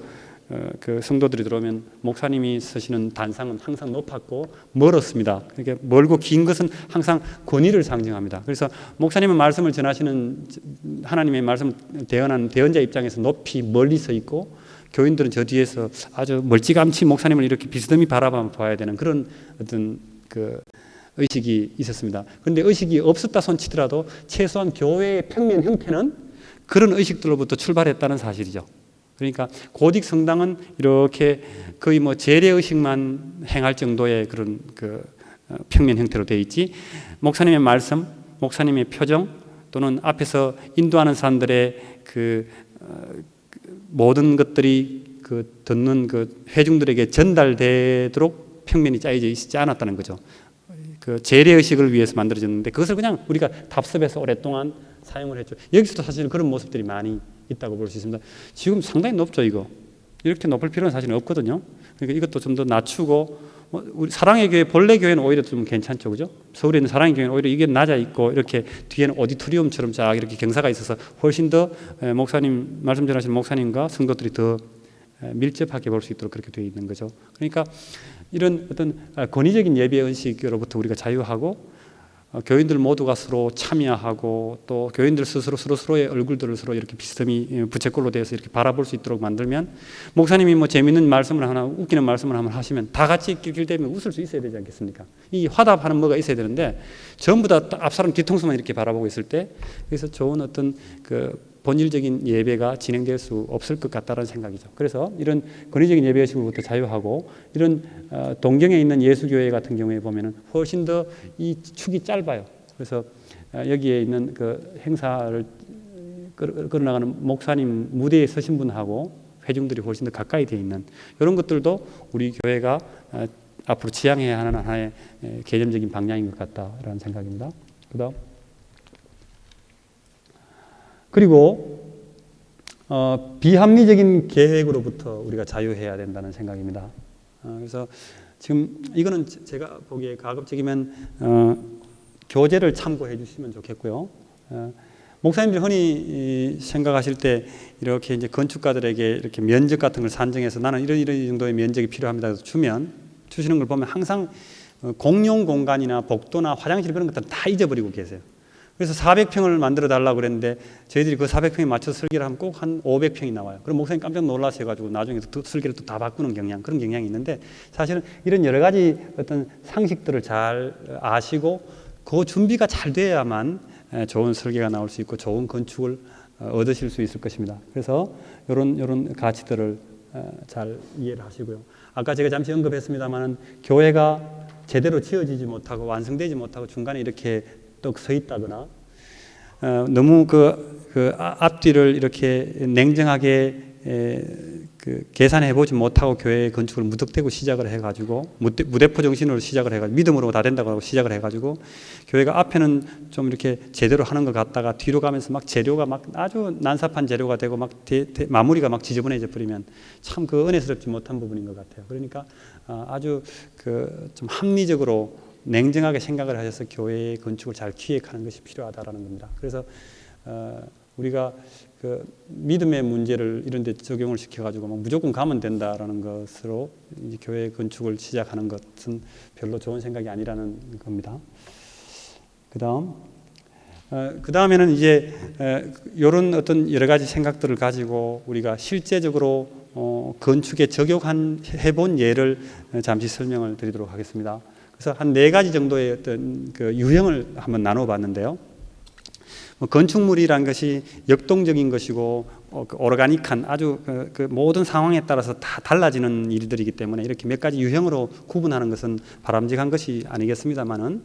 그 성도들이 들어오면 목사님이 서시는 단상은 항상 높았고 멀었습니다. 그러니까 멀고 긴 것은 항상 권위를 상징합니다. 그래서 목사님은 말씀을 전하시는 하나님의 말씀을 대언하는 대언자 입장에서 높이 멀리 서 있고 교인들은 저 뒤에서 아주 멀찌감치 목사님을 이렇게 비스듬히 바라봐 봐야 되는 그런 어떤 그 의식이 있었습니다. 그런데 의식이 없었다 손치더라도 최소한 교회의 평면 형태는 그런 의식들로부터 출발했다는 사실이죠. 그러니까 고딕 성당은 이렇게 거의 뭐 재래 의식만 행할 정도의 그런 그 평면 형태로 되어 있지, 목사님의 말씀, 목사님의 표정 또는 앞에서 인도하는 사람들의 그 모든 것들이 그 듣는 그 회중들에게 전달되도록 평면이 짜여져 있지 않았다는 거죠. 그 재래 의식을 위해서 만들어졌는데 그것을 그냥 우리가 답습해서 오랫동안 사용을 했죠. 여기서도 사실 그런 모습들이 많이 있다고 볼 수 있습니다. 지금 상당히 높죠, 이거. 이렇게 높을 필요는 사실 없거든요. 그러니까 이것도 좀 더 낮추고, 우리 사랑의 교회, 본래 교회는 오히려 좀 괜찮죠, 그죠? 서울에 있는 사랑의 교회는 오히려 이게 낮아 있고, 이렇게 뒤에는 오디토리움처럼 쫙 이렇게 경사가 있어서 훨씬 더 목사님, 말씀 전하시는 목사님과 성도들이 더 밀접하게 볼 수 있도록 그렇게 되어 있는 거죠. 그러니까 이런 어떤 권위적인 예배 의식으로부터 우리가 자유하고, 교인들 모두가 서로 참여하고 또 교인들 스스로 서로의 얼굴들을 서로 이렇게 비스듬히 부채꼴로 되어서 이렇게 바라볼 수 있도록 만들면, 목사님이 뭐 재밌는 말씀을 하나 웃기는 말씀을 한번 하시면 다 같이 낄낄대면 웃을 수 있어야 되지 않겠습니까? 이 화답하는 뭐가 있어야 되는데 전부 다 앞사람 뒤통수만 이렇게 바라보고 있을 때 그래서 좋은 어떤 그 본질적인 예배가 진행될 수 없을 것 같다는 생각이죠. 그래서 이런 권위적인 예배 의식으로부터 자유하고 이런 동경에 있는 예수교회 같은 경우에 보면은 훨씬 더 이 축이 짧아요. 그래서 여기에 있는 그 행사를 끌어나가는 목사님 무대에 서신 분하고 회중들이 훨씬 더 가까이 돼 있는 이런 것들도 우리 교회가 앞으로 지향해야 하는 하나의 개념적인 방향인 것 같다라는 생각입니다. 그리고 비합리적인 계획으로부터 우리가 자유해야 된다는 생각입니다. 그래서 지금 이거는 제가 보기에 가급적이면 교재를 참고해 주시면 좋겠고요. 목사님들이 흔히 생각하실 때 이렇게 이제 건축가들에게 이렇게 면적 같은 걸 산정해서 나는 이런 정도의 면적이 필요합니다. 그래서 주시는 걸 보면 항상 공용 공간이나 복도나 화장실 그런 것들은 다 잊어버리고 계세요. 그래서 400평을 만들어 달라고 그랬는데 저희들이 그 400평에 맞춰서 설계를 하면 꼭 한 500평이 나와요. 그럼 목사님 깜짝 놀라셔가지고 나중에 설계를 또 다 바꾸는 그런 경향이 있는데 사실은 이런 여러 가지 어떤 상식들을 잘 아시고 그 준비가 잘 돼야만 좋은 설계가 나올 수 있고 좋은 건축을 얻으실 수 있을 것입니다. 그래서 이런 가치들을 잘 이해를 하시고요. 아까 제가 잠시 언급했습니다만은 교회가 제대로 지어지지 못하고 완성되지 못하고 중간에 이렇게 떡 서 있다거나 너무 그 앞뒤를 이렇게 냉정하게 계산해 보지 못하고 교회 건축을 무턱대고 시작을 해가지고 무대포 정신으로 시작을 해가지고 믿음으로 다 된다고 하고 시작을 해가지고 교회가 앞에는 좀 이렇게 제대로 하는 것 같다가 뒤로 가면서 막 재료가 막 아주 난삽한 재료가 되고 막 마무리가 막 지저분해져 버리면 참 그 은혜스럽지 못한 부분인 것 같아요. 그러니까 아주 좀 합리적으로 냉정하게 생각을 하셔서 교회의 건축을 잘 기획하는 것이 필요하다라는 겁니다. 그래서 우리가 그 믿음의 문제를 이런 데 적용을 시켜가지고 무조건 가면 된다라는 것으로 이제 교회 건축을 시작하는 것은 별로 좋은 생각이 아니라는 겁니다. 그 다음에는 이제 이런 어떤 여러 가지 생각들을 가지고 우리가 실제적으로 건축에 적용해본 예를 잠시 설명을 드리도록 하겠습니다. 그래서 한 4가지 정도의 어떤 그 유형을 한번 나눠봤는데요. 건축물이란 것이 역동적인 것이고 오르가닉한 아주 그 모든 상황에 따라서 다 달라지는 일들이기 때문에 이렇게 몇 가지 유형으로 구분하는 것은 바람직한 것이 아니겠습니다만은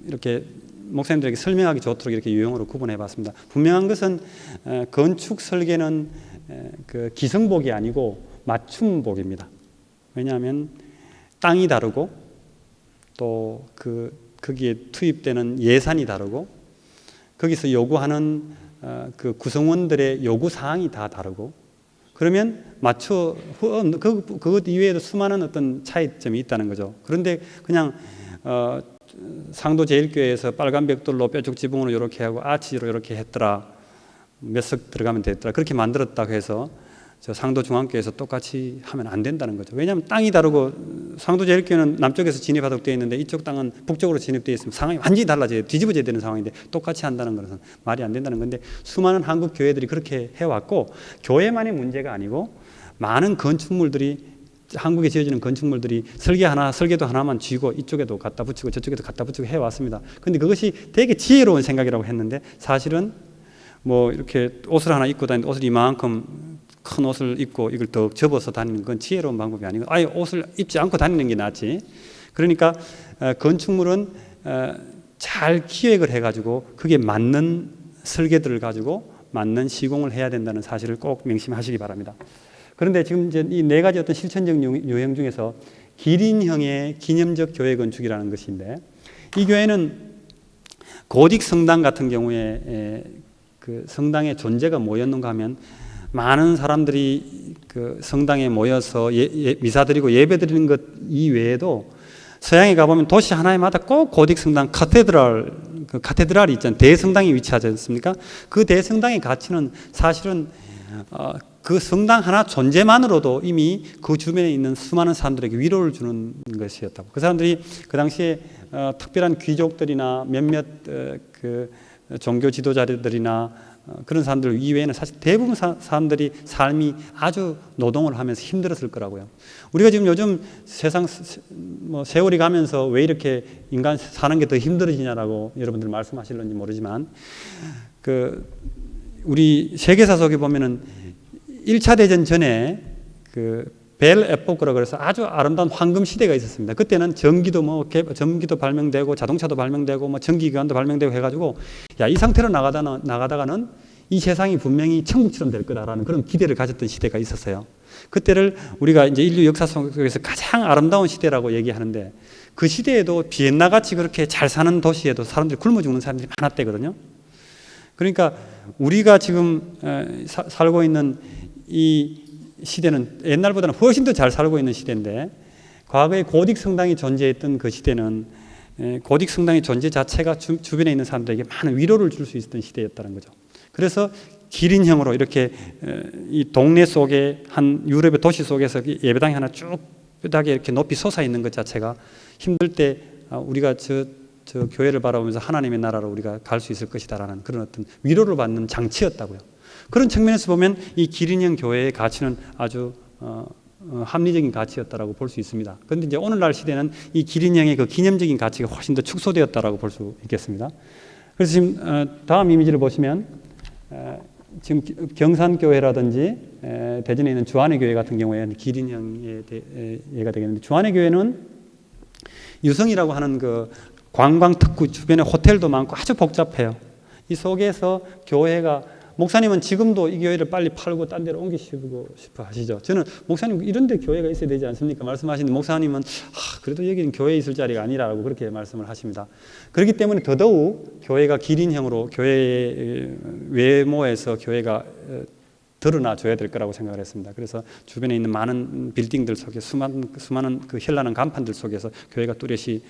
이렇게 목사님들에게 설명하기 좋도록 이렇게 유형으로 구분해봤습니다. 분명한 것은 건축 설계는 그 기성복이 아니고 맞춤복입니다. 왜냐하면 땅이 다르고 또 거기에 투입되는 예산이 다르고 거기서 요구하는 그 구성원들의 요구 사항이 다 다르고 그러면 그것 이외에도 수많은 어떤 차이점이 있다는 거죠. 그런데 그냥 상도제일교회에서 빨간 벽돌로 뾰족 지붕으로 이렇게 하고 아치로 이렇게 했더라, 몇 석 들어가면 됐더라, 그렇게 만들었다고 해서 저 상도중앙교회에서 똑같이 하면 안 된다는 거죠. 왜냐하면 땅이 다르고 상도제일교회는 남쪽에서 진입하도록 되어 있는데 이쪽 땅은 북쪽으로 진입되어 있으면 상황이 완전히 달라져요. 뒤집어져야 되는 상황인데 똑같이 한다는 것은 말이 안 된다는 건데 수많은 한국 교회들이 그렇게 해왔고 교회만의 문제가 아니고 많은 건축물들이 한국에 지어지는 건축물들이 설계도 하나만 쥐고 이쪽에도 갖다 붙이고 저쪽에도 갖다 붙이고 해왔습니다. 그런데 그것이 되게 지혜로운 생각이라고 했는데 사실은 뭐 이렇게 옷을 하나 입고 다니는데 옷을 이만큼 큰 옷을 입고 이걸 더 접어서 다니는 건 지혜로운 방법이 아니고 아예 옷을 입지 않고 다니는 게 낫지. 그러니까 건축물은 잘 기획을 해가지고 그게 맞는 설계들을 가지고 맞는 시공을 해야 된다는 사실을 꼭 명심하시기 바랍니다. 그런데 지금 이제 이 4가지 어떤 실천적 유형 중에서 기린형의 기념적 교회 건축이라는 것인데 이 교회는 고딕 성당 같은 경우에 그 성당의 존재가 뭐였는가 하면 많은 사람들이 그 성당에 모여서 미사 드리고 예배 드리는 것 이외에도 서양에 가보면 도시 하나마다 꼭 고딕 성당 카테드랄이 있잖아요. 대성당이 위치하지 않습니까? 그 대성당의 가치는 사실은 그 성당 하나 존재만으로도 이미 그 주변에 있는 수많은 사람들에게 위로를 주는 것이었다고. 그 사람들이 그 당시에 특별한 귀족들이나 몇몇 그 종교 지도자들이나 그런 사람들 이외에는 사실 대부분 사람들이 삶이 아주 노동을 하면서 힘들었을 거라고요. 우리가 지금 요즘 세상 세월이 가면서 왜 이렇게 인간 사는 게 더 힘들어지냐라고 여러분들 말씀하실런지 모르지만 우리 세계사 속에 보면은 1차 대전 전에 벨 에포크라고 그래서 아주 아름다운 황금 시대가 있었습니다. 그때는 전기도 발명되고 자동차도 발명되고 전기기관도 발명되고 해가지고 이 상태로 나가다가는 이 세상이 분명히 천국처럼 될 거라는 그런 기대를 가졌던 시대가 있었어요. 그때를 우리가 이제 인류 역사 속에서 가장 아름다운 시대라고 얘기하는데, 그 시대에도 비엔나 같이 그렇게 잘 사는 도시에도 사람들이 굶어 죽는 사람들이 많았대거든요. 그러니까 우리가 지금 살고 있는 이 시대는 옛날보다는 훨씬 더 잘 살고 있는 시대인데, 과거에 고딕 성당이 존재했던 그 시대는 고딕 성당의 존재 자체가 주변에 있는 사람들에게 많은 위로를 줄 수 있었던 시대였다는 거죠. 그래서 기린형으로 이렇게 이 동네 속에 한 유럽의 도시 속에서 예배당이 하나 쭉 뼈다귀 이렇게 높이 솟아 있는 것 자체가 힘들 때 우리가 저 교회를 바라보면서 하나님의 나라로 우리가 갈 수 있을 것이다라는 그런 어떤 위로를 받는 장치였다고요. 그런 측면에서 보면 이 기린형 교회의 가치는 아주 합리적인 가치였다라고 볼 수 있습니다. 그런데 이제 오늘날 시대는 이 기린형의 그 기념적인 가치가 훨씬 더 축소되었다라고 볼 수 있겠습니다. 그래서 지금 다음 이미지를 보시면 지금 경산교회라든지 대전에 있는 주안의 교회 같은 경우에는 기린형의 예가 되겠는데, 주안의 교회는 유성이라고 하는 그 관광 특구 주변에 호텔도 많고 아주 복잡해요. 이 속에서 교회가, 목사님은 지금도 이 교회를 빨리 팔고 딴 데로 옮기시고 싶어 하시죠. 저는 목사님 이런 데 교회가 있어야 되지 않습니까? 말씀하시는데 목사님은 그래도 여기는 교회에 있을 자리가 아니라고 그렇게 말씀을 하십니다. 그렇기 때문에 더더욱 교회가 기린형으로 교회의 외모에서 교회가 드러나 줘야 될 거라고 생각을 했습니다. 그래서 주변에 있는 많은 빌딩들 속에 수많은 그 현란한 간판들 속에서 교회가 뚜렷이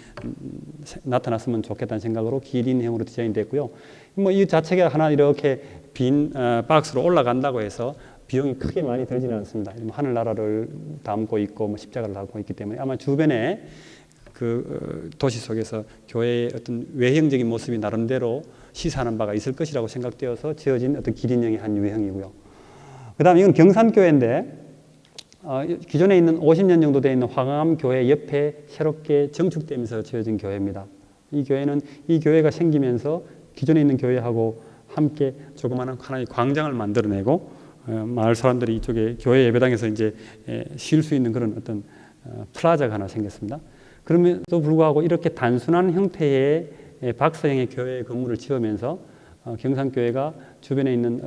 나타났으면 좋겠다는 생각으로 기린형으로 디자인됐고요. 뭐 이 자체가 하나 이렇게 빈 박스로 올라간다고 해서 비용이 크게 많이 들지는 않습니다. 하늘나라를 담고 있고 십자가를 담고 있기 때문에 아마 주변에 그 도시 속에서 교회의 어떤 외형적인 모습이 나름대로 시사하는 바가 있을 것이라고 생각되어서 지어진 어떤 기린형의 한 유형이고요. 그 다음에 이건 경산교회인데, 기존에 있는 50년 정도 되어 있는 황암교회 옆에 새롭게 정축되면서 지어진 교회입니다. 이 교회는 이 교회가 생기면서 기존에 있는 교회하고 함께 조그마한 하나의 광장을 만들어내고 마을 사람들이 이쪽에 교회 예배당에서 이제 쉴 수 있는 그런 어떤 플라자가 하나 생겼습니다. 그럼에도 불구하고 이렇게 단순한 형태의 박스형의 교회 건물을 지으면서 경산교회가 주변에 있는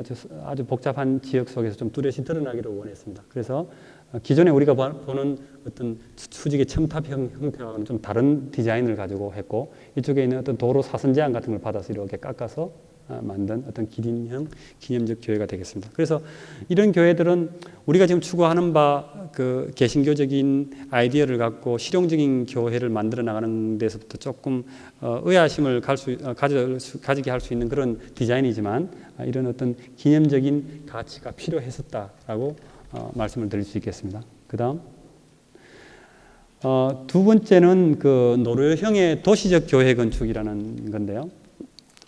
아주 복잡한 지역 속에서 좀 뚜렷이 드러나기를 원했습니다. 그래서 기존에 우리가 보는 어떤 수직의 첨탑형 형태와는 좀 다른 디자인을 가지고 했고, 이쪽에 있는 어떤 도로 사선 제한 같은 걸 받아서 이렇게 깎아서 만든 어떤 기린형 기념적 교회가 되겠습니다. 그래서 이런 교회들은 우리가 지금 추구하는 바 그 개신교적인 아이디어를 갖고 실용적인 교회를 만들어 나가는 데서부터 조금 의아심을 가지게 할 수 있는 그런 디자인이지만, 이런 어떤 기념적인 가치가 필요했었다라고 말씀을 드릴 수 있겠습니다. 그 다음 두 번째는 그 노루형의 도시적 교회 건축이라는 건데요.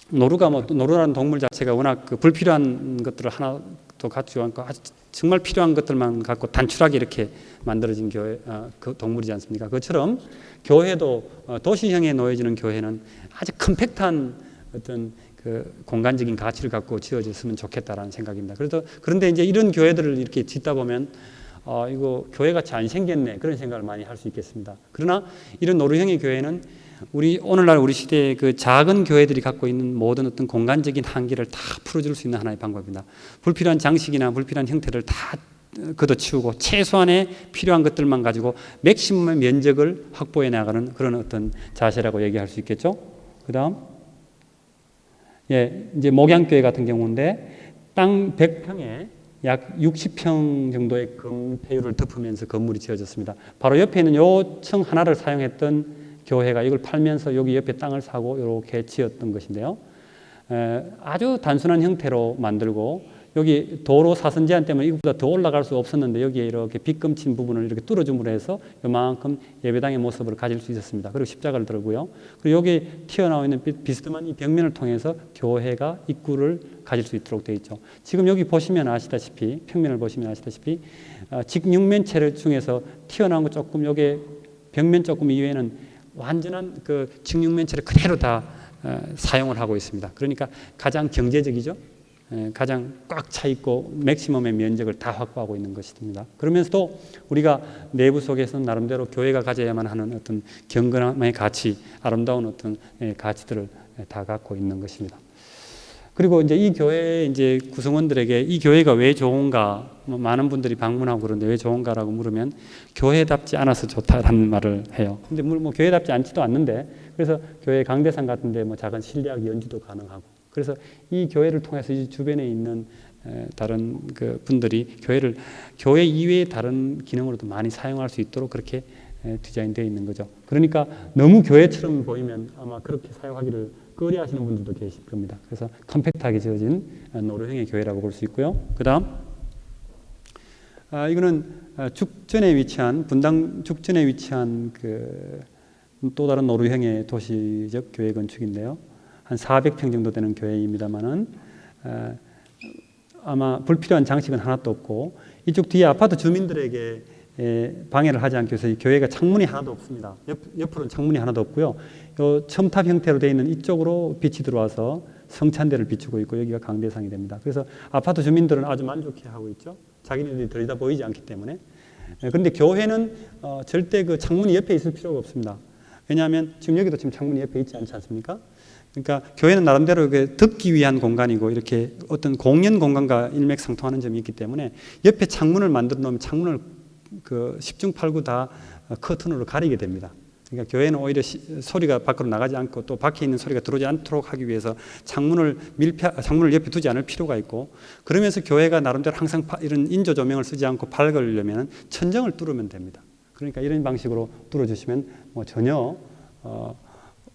노루라는 동물 자체가 워낙 그 불필요한 것들을 하나도 갖추지 않고 정말 필요한 것들만 갖고 단출하게 이렇게 만들어진 교회, 그 동물이지 않습니까? 그것처럼 교회도 도시형에 놓여지는 교회는 아주 컴팩트한 어떤 그 공간적인 가치를 갖고 지어졌으면 좋겠다라는 생각입니다. 그런데 이제 이런 교회들을 이렇게 짓다 보면 이거 교회같이 안 생겼네, 그런 생각을 많이 할 수 있겠습니다. 그러나 이런 노루형의 교회는 오늘날 우리 시대의 그 작은 교회들이 갖고 있는 모든 어떤 공간적인 한계를 다 풀어줄 수 있는 하나의 방법입니다. 불필요한 장식이나 불필요한 형태를 다 걷어치우고 최소한의 필요한 것들만 가지고 맥시멈의 면적을 확보해 나가는 그런 어떤 자세라고 얘기할 수 있겠죠. 그 다음 이제 목양교회 같은 경우인데, 땅 100평에 약 60평 정도의 금폐율을 덮으면서 건물이 지어졌습니다. 바로 옆에 있는 요 층 하나를 사용했던 교회가 이걸 팔면서 여기 옆에 땅을 사고 이렇게 지었던 것인데요. 아주 단순한 형태로 만들고, 여기 도로 사선 제한 때문에 이것보다 더 올라갈 수 없었는데 여기에 이렇게 빗금친 부분을 이렇게 뚫어줌으로 해서 이만큼 예배당의 모습을 가질 수 있었습니다. 그리고 십자가를 들고요. 그리고 여기 튀어나와 있는 비스듬한 이 벽면을 통해서 교회가 입구를 가질 수 있도록 되어 있죠. 지금 여기 보시면 아시다시피, 평면을 보시면 아시다시피 직육면체 중에서 튀어나온 거 조금, 여기 벽면 조금 이외에는 완전한 그 직육면체를 그대로 다 사용을 하고 있습니다. 그러니까 가장 경제적이죠. 가장 꽉 차 있고 맥시멈의 면적을 다 확보하고 있는 것입니다. 그러면서도 우리가 내부 속에서는 나름대로 교회가 가져야만 하는 어떤 경건함의 가치, 아름다운 어떤 가치들을 다 갖고 있는 것입니다. 그리고 이제 이 교회 이제 구성원들에게 이 교회가 왜 좋은가, 많은 분들이 방문하고 그런데 왜 좋은가라고 물으면 교회답지 않아서 좋다라는 말을 해요. 근데 뭐 교회답지 않지도 않는데, 그래서 교회 강대상 같은데 뭐 작은 실내악 연주도 가능하고, 그래서 이 교회를 통해서 이 주변에 있는 다른 그 분들이 교회 이외의 다른 기능으로도 많이 사용할 수 있도록 그렇게 디자인되어 있는 거죠. 그러니까 너무 교회처럼 보이면 아마 그렇게 사용하기를 꺼려하시는 분들도 계실 겁니다. 그래서 컴팩트하게 지어진 노루형의 교회라고 볼 수 있고요. 그 다음 이거는 죽전에 위치한, 분당 죽전에 위치한 그 또 다른 노루형의 도시적 교회 건축인데요. 한 400평 정도 되는 교회입니다만은 아마 불필요한 장식은 하나도 없고, 이쪽 뒤에 아파트 주민들에게 방해를 하지 않기 위해서 이 교회가 창문이 하나도 없습니다. 옆으로는 창문이 하나도 없고요. 요 첨탑 형태로 되어 있는 이쪽으로 빛이 들어와서 성찬대를 비추고 있고, 여기가 강대상이 됩니다. 그래서 아파트 주민들은 아주 만족해하고 있죠. 자기네들이 들여다 보이지 않기 때문에. 그런데 교회는 절대 그 창문이 옆에 있을 필요가 없습니다. 왜냐하면 지금 여기도 지금 창문이 옆에 있지 않지 않습니까? 그러니까 교회는 나름대로 이렇게 듣기 위한 공간이고, 이렇게 어떤 공연 공간과 일맥상통하는 점이 있기 때문에 옆에 창문을 만들어 놓으면 창문을 그 10중 8구 다 커튼으로 가리게 됩니다. 그러니까 교회는 오히려 소리가 밖으로 나가지 않고 또 밖에 있는 소리가 들어오지 않도록 하기 위해서 창문을 옆에 두지 않을 필요가 있고, 그러면서 교회가 나름대로 항상 이런 인조 조명을 쓰지 않고 밝으려면 천정을 뚫으면 됩니다. 그러니까 이런 방식으로 뚫어주시면 뭐 전혀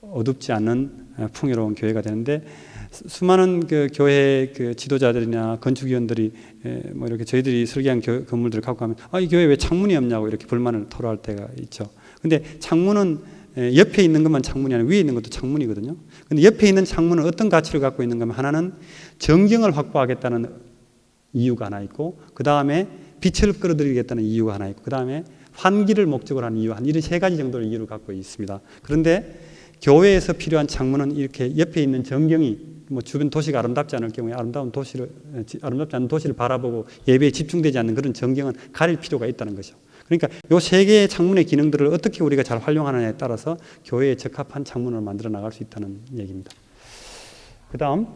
어둡지 않은 풍요로운 교회가 되는데, 수많은 그 교회 그 지도자들이나 건축위원들이 뭐 이렇게 저희들이 설계한 건물들을 갖고 가면 이 교회 왜 창문이 없냐고 이렇게 불만을 토로할 때가 있죠. 근데 창문은 옆에 있는 것만 창문이 아니라 위에 있는 것도 창문이거든요. 근데 옆에 있는 창문은 어떤 가치를 갖고 있는가 하면, 하나는 정경을 확보하겠다는 이유가 하나 있고, 그 다음에 빛을 끌어들이겠다는 이유가 하나 있고, 그 다음에 환기를 목적으로 하는 이유, 한 이런 세 가지 정도의 이유를 갖고 있습니다. 그런데 교회에서 필요한 창문은 이렇게 옆에 있는 정경이 뭐 주변 도시가 아름답지 않을 경우에 아름답지 않은 도시를 바라보고 예배에 집중되지 않는 그런 정경은 가릴 필요가 있다는 거죠. 그러니까 이 세 개의 창문의 기능들을 어떻게 우리가 잘 활용하느냐에 따라서 교회에 적합한 창문을 만들어 나갈 수 있다는 얘기입니다. 그 다음,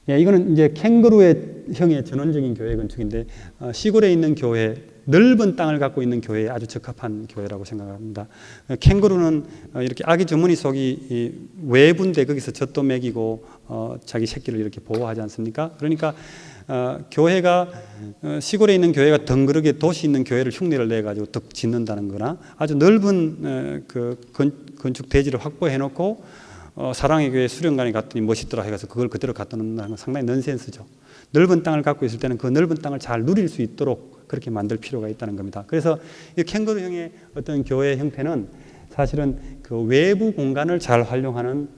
이거는 이제 캥거루의 형의 전원적인 교회 건축인데, 시골에 있는 교회, 넓은 땅을 갖고 있는 교회에 아주 적합한 교회라고 생각합니다. 캥거루는 이렇게 아기 주머니 속이 외부인데 거기서 젖도 먹이고 자기 새끼를 이렇게 보호하지 않습니까? 그러니까 교회가 시골에 있는 교회가 덩그러게 도시 있는 교회를 흉내를 내 가지고 덕 짓는다는 거나, 아주 넓은 그 건축 대지를 확보해 놓고 사랑의 교회 수련관에 갔더니 멋있더라 해서 그걸 그대로 갖다 놓는다는 건 상당히 넌센스죠. 넓은 땅을 갖고 있을 때는 그 넓은 땅을 잘 누릴 수 있도록 그렇게 만들 필요가 있다는 겁니다. 그래서 이 캥거루형의 어떤 교회 형태는 사실은 그 외부 공간을 잘 활용하는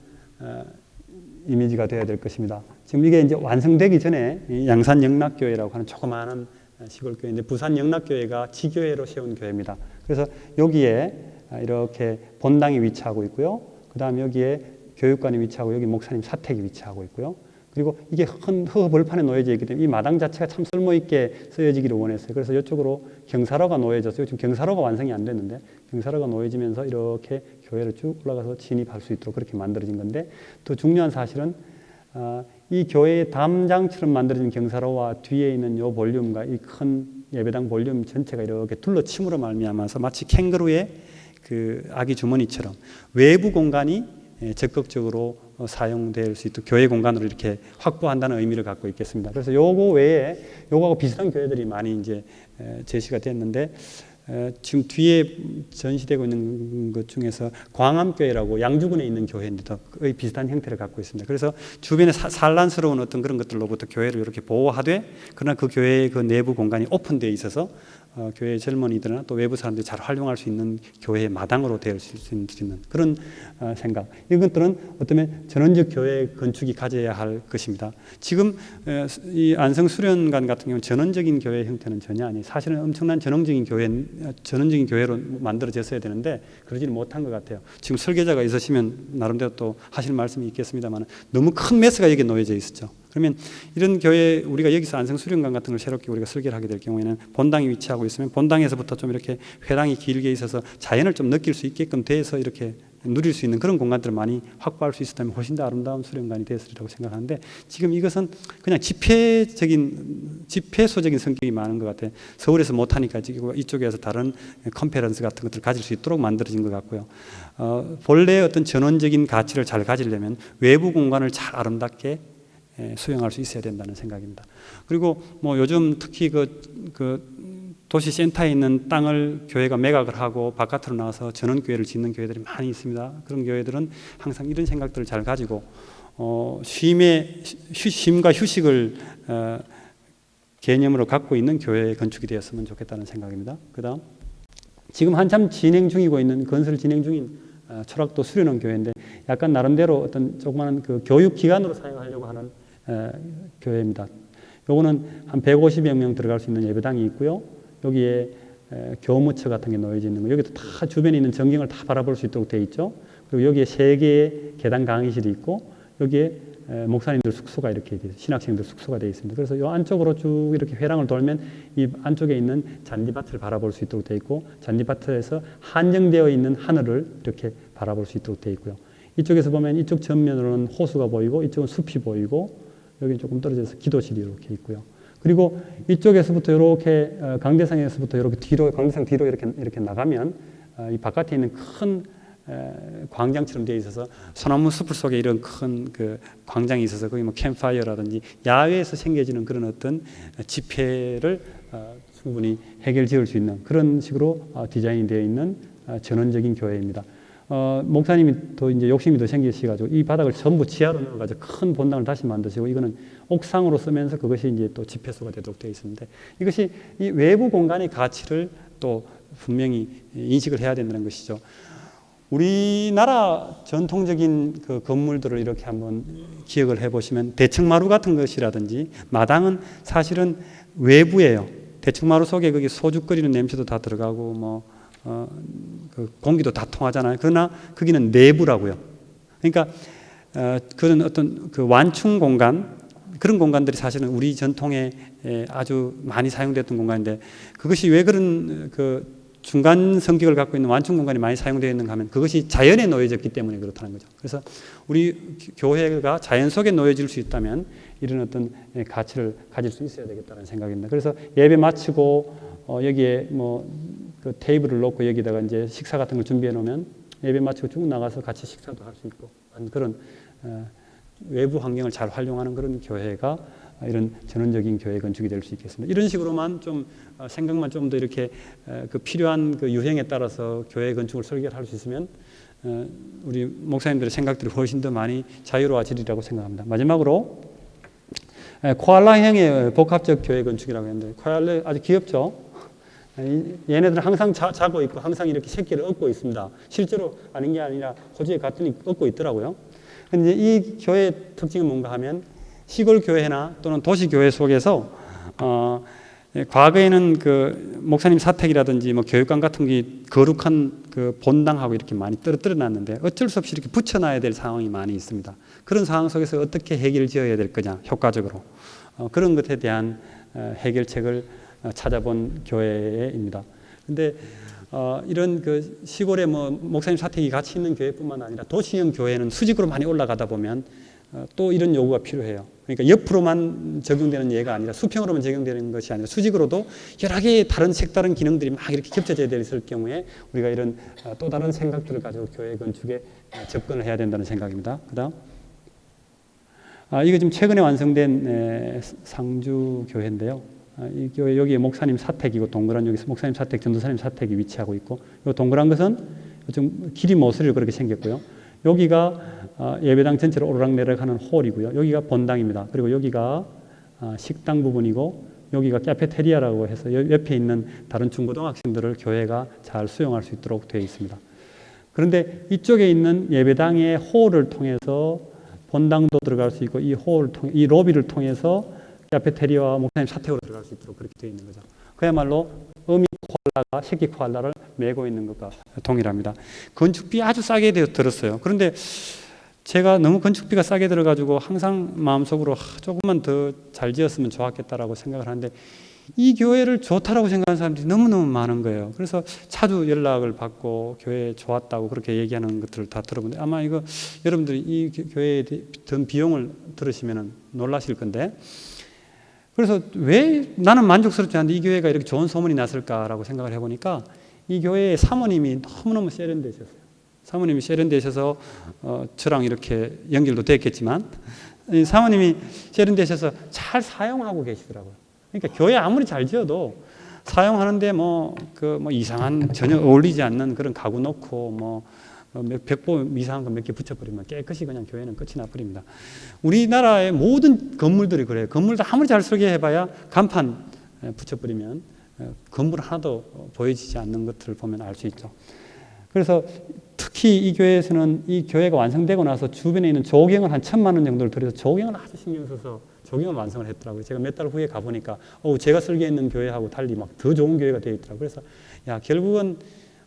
이미지가 되어야 될 것입니다. 지금 이게 이제 완성되기 전에 양산 영락교회라고 하는 조그마한 시골교회인데, 부산 영락교회가 지교회로 세운 교회입니다. 그래서 여기에 이렇게 본당이 위치하고 있고요. 그 다음 여기에 교육관이 위치하고, 여기 목사님 사택이 위치하고 있고요. 그리고 이게 큰 허벌판에 놓여져 있기 때문에 이 마당 자체가 참 쓸모있게 쓰여지기를 원했어요. 그래서 이쪽으로 경사로가 놓여졌어요. 지금 경사로가 완성이 안 됐는데 경사로가 놓여지면서 이렇게 교회를 쭉 올라가서 진입할 수 있도록 그렇게 만들어진 건데, 또 중요한 사실은 이 교회의 담장처럼 만들어진 경사로와 뒤에 있는 이 볼륨과 이 큰 예배당 볼륨 전체가 이렇게 둘러침으로 말미암아서 마치 캥거루의 그 아기 주머니처럼 외부 공간이 적극적으로 사용될 수 있도록 교회 공간으로 이렇게 확보한다는 의미를 갖고 있겠습니다. 그래서 요거 외에 요거하고 비슷한 교회들이 많이 이제 제시가 됐는데, 지금 뒤에 전시되고 있는 것 중에서 광암교회라고 양주군에 있는 교회인데 거의 비슷한 형태를 갖고 있습니다. 그래서 주변에 산란스러운 어떤 그런 것들로부터 교회를 이렇게 보호하되, 그러나 그 교회의 그 내부 공간이 오픈되어 있어서 교회 젊은이들이나 또 외부 사람들이 잘 활용할 수 있는 교회의 마당으로 될 수 있는 그런 생각, 이런 것들은 어쩌면 전원적 교회 건축이 가져야 할 것입니다. 지금 이 안성수련관 같은 경우는 전원적인 교회 형태는 전혀 아니에요. 사실은 엄청난 전원적인 교회로 만들어졌어야 되는데 그러지는 못한 것 같아요. 지금 설계자가 있으시면 나름대로 또 하실 말씀이 있겠습니다만, 너무 큰 메스가 여기 놓여져 있었죠. 그러면 이런 교회, 우리가 여기서 안성수련관 같은 걸 새롭게 우리가 설계를 하게 될 경우에는 본당이 위치하고 있으면 본당에서부터 좀 이렇게 회당이 길게 있어서 자연을 좀 느낄 수 있게끔 돼서 이렇게 누릴 수 있는 그런 공간들을 많이 확보할 수 있었다면 훨씬 더 아름다운 수련관이 되었으리라고 생각하는데, 지금 이것은 그냥 집회소적인 성격이 많은 것 같아요. 서울에서 못하니까 이쪽에서 다른 컨페런스 같은 것들을 가질 수 있도록 만들어진 것 같고요. 본래 어떤 전원적인 가치를 잘 가지려면 외부 공간을 잘 아름답게 수용할 수 있어야 된다는 생각입니다. 그리고 뭐 요즘 특히 그 도시 센터에 있는 땅을 교회가 매각을 하고 바깥으로 나와서 전원교회를 짓는 교회들이 많이 있습니다. 그런 교회들은 항상 이런 생각들을 잘 가지고 쉼과 휴식을 개념으로 갖고 있는 교회 건축이 되었으면 좋겠다는 생각입니다. 그 다음, 지금 한참 건설 진행 중인 초락도 수련원 교회인데, 약간 나름대로 어떤 조그마한 그 교육기관으로 사용하려고 하는 교회입니다. 요거는 한 150여 명 들어갈 수 있는 예배당이 있고요. 여기에 교무처 같은 게 놓여져 있는 거, 여기도 다 주변에 있는 전경을 다 바라볼 수 있도록 되어 있죠. 그리고 여기에 3개의 계단 강의실이 있고, 여기에 목사님들 숙소가 이렇게 신학생들 숙소가 되어 있습니다. 그래서 이 안쪽으로 쭉 이렇게 회랑을 돌면 이 안쪽에 있는 잔디밭을 바라볼 수 있도록 되어 있고, 잔디밭에서 한정되어 있는 하늘을 이렇게 바라볼 수 있도록 되어 있고요. 이쪽에서 보면 이쪽 전면으로는 호수가 보이고, 이쪽은 숲이 보이고, 여기 조금 떨어져서 기도실이 이렇게 있고요. 그리고 이쪽에서부터 이렇게 강대상에서부터 이렇게 뒤로, 강대상 뒤로 이렇게 나가면 이 바깥에 있는 큰 광장처럼 되어 있어서 소나무 숲을 속에 이런 큰 그 광장이 있어서 거기 뭐 캠파이어라든지 야외에서 생겨지는 그런 어떤 집회를 충분히 해결 지을 수 있는 그런 식으로 디자인이 되어 있는 전원적인 교회입니다. 목사님이 또 이제 욕심이 더 생기셔가지고 이 바닥을 전부 지하로 넣어가지고 큰 본당을 다시 만드시고, 이거는 옥상으로 쓰면서 그것이 이제 또 집회소가 되도록 되어 있습니다. 이것이 이 외부 공간의 가치를 또 분명히 인식을 해야 된다는 것이죠. 우리나라 전통적인 그 건물들을 이렇게 한번 기억을 해보시면, 대청마루 같은 것이라든지 마당은 사실은 외부예요. 대청마루 속에 거기 소주 끓이는 냄새도 다 들어가고 그 공기도 다 통하잖아요. 그러나 거기는 내부라고요. 그러니까 그런 어떤 그 완충 공간, 그런 공간들이 사실은 우리 전통에 아주 많이 사용됐던 공간인데, 그것이 왜 그런 그 중간 성격을 갖고 있는 완충 공간이 많이 사용되어 있는가 하면, 그것이 자연에 놓여졌기 때문에 그렇다는 거죠. 그래서 우리 교회가 자연 속에 놓여질 수 있다면 이런 어떤 가치를 가질 수 있어야 되겠다는 생각입니다. 그래서 예배 마치고 여기에 그 테이블을 놓고 여기다가 이제 식사 같은 걸 준비해 놓으면 예배 마치고 쭉 나가서 같이 식사도 할 수 있고, 그런 외부 환경을 잘 활용하는 그런 교회가 이런 전원적인 교회 건축이 될 수 있겠습니다. 이런 식으로만 좀 생각만 좀 더 이렇게 그 필요한 그 유행에 따라서 교회 건축을 설계를 할 수 있으면 우리 목사님들의 생각들이 훨씬 더 많이 자유로워지리라고 생각합니다. 마지막으로 코알라형의 복합적 교회 건축이라고 했는데, 코알라 아주 귀엽죠? 얘네들은 항상 자고 있고 항상 이렇게 새끼를 얻고 있습니다. 실제로 아닌 게 아니라 호주에 갔더니 얻고 있더라고요. 근데 이 교회의 특징은 뭔가 하면, 시골 교회나 또는 도시 교회 속에서 과거에는 그 목사님 사택이라든지 뭐 교육관 같은 게 거룩한 그 본당하고 이렇게 많이 떨어뜨려 놨는데, 어쩔 수 없이 이렇게 붙여놔야 될 상황이 많이 있습니다. 그런 상황 속에서 어떻게 해결을 지어야 될 거냐, 효과적으로 그런 것에 대한 해결책을 찾아본 교회입니다. 근데 이런 그 시골에 뭐 목사님 사택이 같이 있는 교회뿐만 아니라 도시형 교회는 수직으로 많이 올라가다 보면 또 이런 요구가 필요해요. 그러니까 옆으로만 적용되는 예가 아니라 수평으로만 적용되는 것이 아니라 수직으로도 여러 개의 다른 색다른 기능들이 막 이렇게 겹쳐져야 될 경우에 우리가 이런 또 다른 생각들을 가지고 교회 건축에 접근을 해야 된다는 생각입니다. 그다음 이거 지금 최근에 완성된 상주 교회인데요. 이 교회 여기에 목사님 사택이고, 동그란 여기서 목사님 사택, 전도사님 사택이 위치하고 있고, 이 동그란 것은 좀 길이 모서리로 그렇게 생겼고요. 여기가 예배당 전체를 오르락내리락 하는 홀이고요. 여기가 본당입니다. 그리고 여기가 식당 부분이고, 여기가 카페테리아라고 해서 옆에 있는 다른 중고등학생들을 교회가 잘 수용할 수 있도록 되어 있습니다. 그런데 이쪽에 있는 예배당의 홀을 통해서 본당도 들어갈 수 있고, 이 로비를 통해서 카페테리아와 목사님 사택으로 들어갈 수 있도록 그렇게 되어 있는 거죠. 그야말로 어미 코알라가 새끼 코알라를 메고 있는 것과 동일합니다. 건축비 아주 싸게 들었어요. 그런데 제가 너무 건축비가 싸게 들어가지고 항상 마음속으로 조금만 더 잘 지었으면 좋았겠다라고 생각을 하는데, 이 교회를 좋다라고 생각하는 사람들이 너무너무 많은 거예요. 그래서 자주 연락을 받고 교회 좋았다고 그렇게 얘기하는 것들을 다 들어보는데, 아마 이거 여러분들이 이 교회에 든 비용을 들으시면 놀라실 건데, 그래서 왜 나는 만족스럽지 않은데 이 교회가 이렇게 좋은 소문이 났을까라고 생각을 해보니까, 이 교회의 사모님이 너무너무 세련되셨어요. 사모님이 세련되셔서 저랑 이렇게 연결도 됐겠지만, 이 사모님이 세련되셔서 잘 사용하고 계시더라고요. 그러니까 교회 아무리 잘 지어도 사용하는데 뭐 이상한, 전혀 어울리지 않는 그런 가구 놓고 벽보 이상한 거 몇 개 붙여버리면 깨끗이 그냥 교회는 끝이 나버립니다. 우리나라의 모든 건물들이 그래요. 건물도 아무리 잘 설계해봐야 간판 붙여버리면 건물 하나도 보여지지 않는 것들을 보면 알 수 있죠. 그래서 특히 이 교회에서는 이 교회가 완성되고 나서 주변에 있는 조경을 한 1,000만 원 정도를 들여서 조경을 아주 신경 써서 조경을 완성을 했더라고요. 제가 몇 달 후에 가보니까 제가 설계했는 교회하고 달리 막 더 좋은 교회가 되어 있더라고요. 그래서 결국은